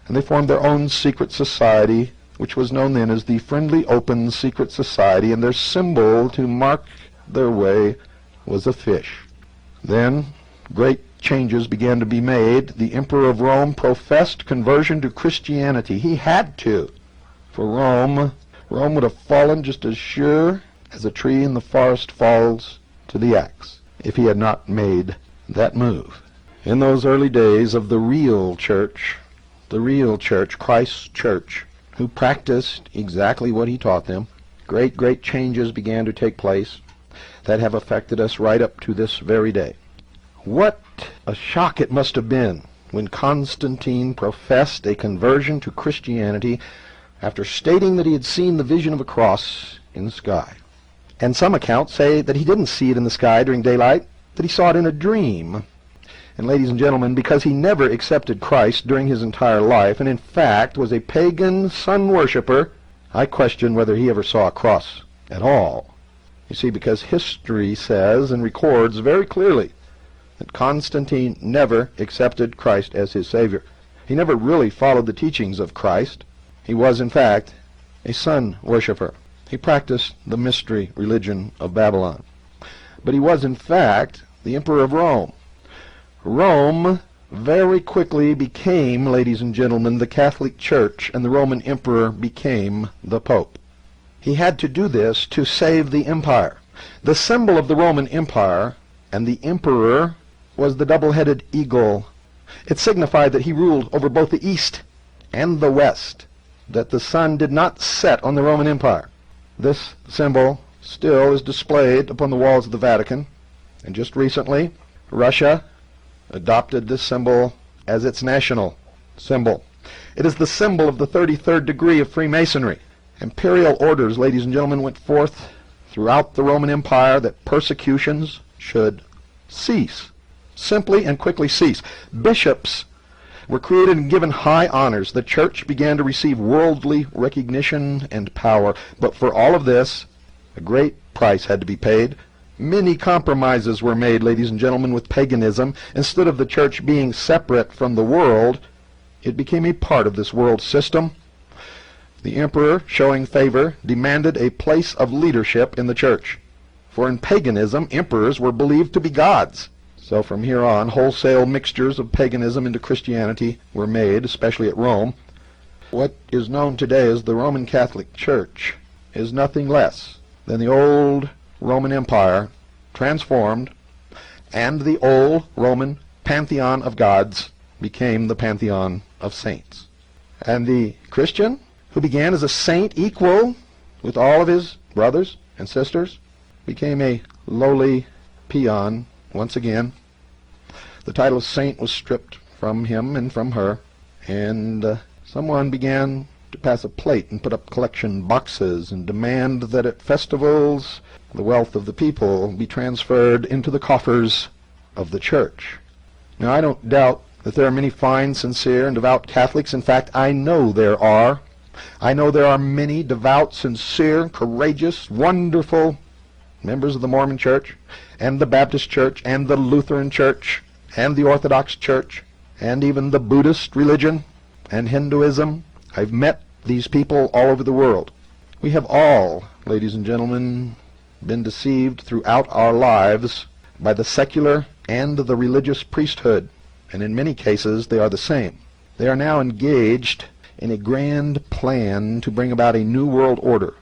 and they formed their own secret society, which was known then as the Friendly Open Secret Society, and their symbol to mark their way was a fish. Then great changes began to be made. The Emperor of Rome professed conversion to Christianity. He had to. For Rome would have fallen just as sure as a tree in the forest falls to the axe if he had not made that move. In those early days of the real church, Christ's church, who practiced exactly what he taught them, great changes began to take place that have affected us right up to this very day. What a shock it must have been when Constantine professed a conversion to Christianity after stating that he had seen the vision of a cross in the sky. And some accounts say that he didn't see it in the sky during daylight, that he saw it in a dream. And ladies and gentlemen, because he never accepted Christ during his entire life, and in fact was a pagan sun worshiper, I question whether he ever saw a cross at all. You see, because history says and records very clearly that Constantine never accepted Christ as his Savior. He never really followed the teachings of Christ. He was, in fact, a sun worshiper. He practiced the mystery religion of Babylon. But he was, in fact, the Emperor of Rome. Rome very quickly became, ladies and gentlemen, the Catholic Church, and the Roman Emperor became the Pope. He had to do this to save the empire. The symbol of the Roman Empire and the emperor was the double-headed eagle. It signified that he ruled over both the East and the West, that the sun did not set on the Roman Empire. This symbol still is displayed upon the walls of the Vatican, and just recently, Russia adopted this symbol as its national symbol. It is the symbol of the 33rd degree of Freemasonry. Imperial orders, ladies and gentlemen, went forth throughout the Roman Empire that persecutions should cease. simply and quickly cease. Bishops were created and given high honors. The church began to receive worldly recognition and power. But for all of this, a great price had to be paid. Many compromises were made, ladies and gentlemen, with paganism. Instead of the church being separate from the world, it became a part of this world system. The emperor, showing favor, demanded a place of leadership in the church. For in paganism, emperors were believed to be gods. So from here on, wholesale mixtures of paganism into Christianity were made, especially at Rome. What is known today as the Roman Catholic Church is nothing less than the old Roman Empire transformed, and the old Roman pantheon of gods became the pantheon of saints. And the Christian, who began as a saint equal with all of his brothers and sisters, became a lowly peon once again. The title of saint was stripped from him and from her, and someone began to pass a plate and put up collection boxes and demand that at festivals the wealth of the people be transferred into the coffers of the church. Now, I don't doubt that there are many fine, sincere, and devout Catholics. In fact, I know there are. I know there are many devout, sincere, courageous, wonderful members of the Mormon Church, and the Baptist Church, and the Lutheran Church, and the Orthodox Church, and even the Buddhist religion, and Hinduism. I've met these people all over the world. We have all, ladies and gentlemen, been deceived throughout our lives by the secular and the religious priesthood, and in many cases they are the same. They are now engaged in a grand plan to bring about a new world order.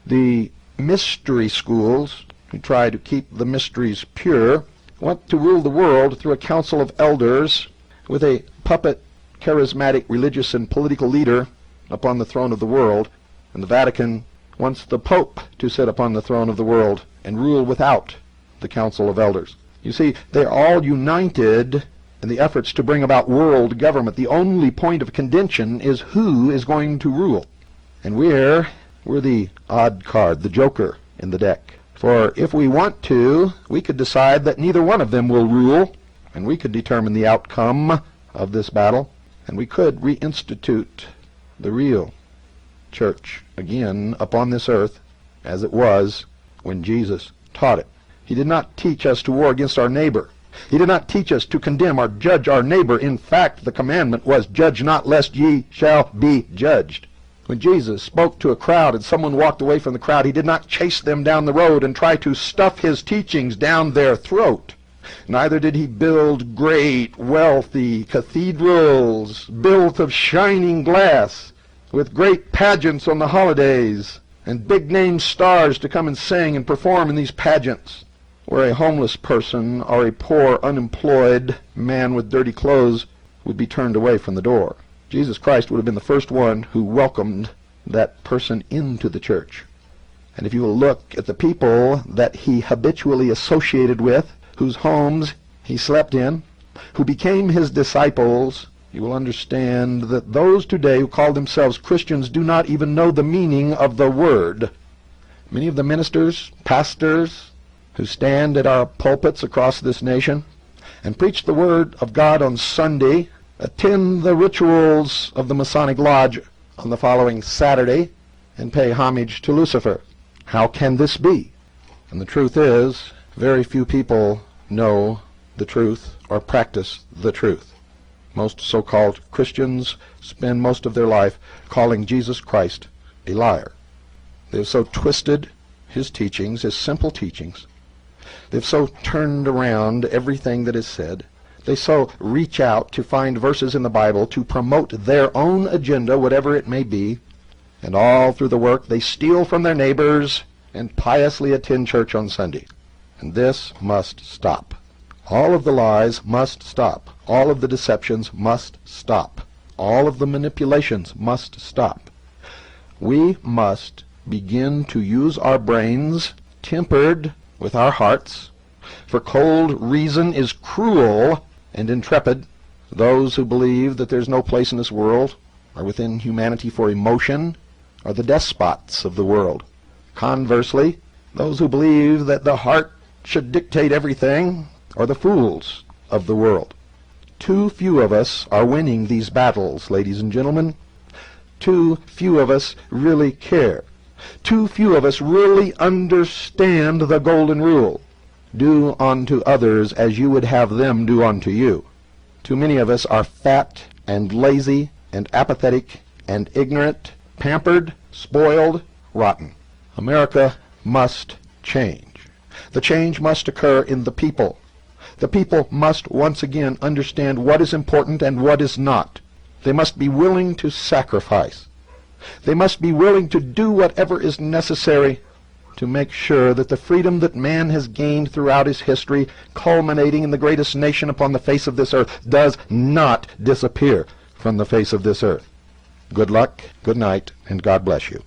The mystery schools, who try to keep the mysteries pure, want to rule the world through a council of elders with a puppet charismatic religious and political leader upon the throne of the world, and the Vatican wants the Pope to sit upon the throne of the world and rule without the council of elders. You see, they're all united in the efforts to bring about world government. The only point of contention is who is going to rule. And we're the odd card, the joker in the deck. For if we want to, we could decide that neither one of them will rule, and we could determine the outcome of this battle, and we could reinstitute the real church again upon this earth as it was when Jesus taught it. He did not teach us to war against our neighbor. He did not teach us to condemn or judge our neighbor. In fact, the commandment was, "Judge not, lest ye shall be judged." When Jesus spoke to a crowd and someone walked away from the crowd, he did not chase them down the road and try to stuff his teachings down their throat. Neither did he build great, wealthy cathedrals built of shining glass with great pageants on the holidays and big-name stars to come and sing and perform in these pageants, where a homeless person or a poor, unemployed man with dirty clothes would be turned away from the door. Jesus Christ would have been the first one who welcomed that person into the church. And if you will look at the people that he habitually associated with, whose homes he slept in, who became his disciples, you will understand that those today who call themselves Christians do not even know the meaning of the word. Many of the ministers, pastors, who stand at our pulpits across this nation and preach the word of God on Sunday, attend the rituals of the Masonic Lodge on the following Saturday, and pay homage to Lucifer. How can this be? And the truth is, very few people know the truth or practice the truth. Most so-called Christians spend most of their life calling Jesus Christ a liar. They've so twisted his teachings, his simple teachings. They've so turned around everything that is said. They so reach out to find verses in the Bible to promote their own agenda, whatever it may be, and all through the work they steal from their neighbors and piously attend church on Sunday. And this must stop. All of the lies must stop. All of the deceptions must stop. All of the manipulations must stop. We must begin to use our brains tempered with our hearts, for cold reason is cruel and intrepid. Those who believe that there's no place in this world or within humanity for emotion are the despots of the world. Conversely, those who believe that the heart should dictate everything are the fools of the world. Too few of us are winning these battles, ladies and gentlemen. Too few of us really care. Too few of us really understand the golden rule. Do unto others as you would have them do unto you. Too many of us are fat and lazy and apathetic and ignorant, pampered, spoiled, rotten. America must change. The change must occur in the people. The people must once again understand what is important and what is not. They must be willing to sacrifice. They must be willing to do whatever is necessary to make sure that the freedom that man has gained throughout his history, culminating in the greatest nation upon the face of this earth, does not disappear from the face of this earth. Good luck, good night, and God bless you.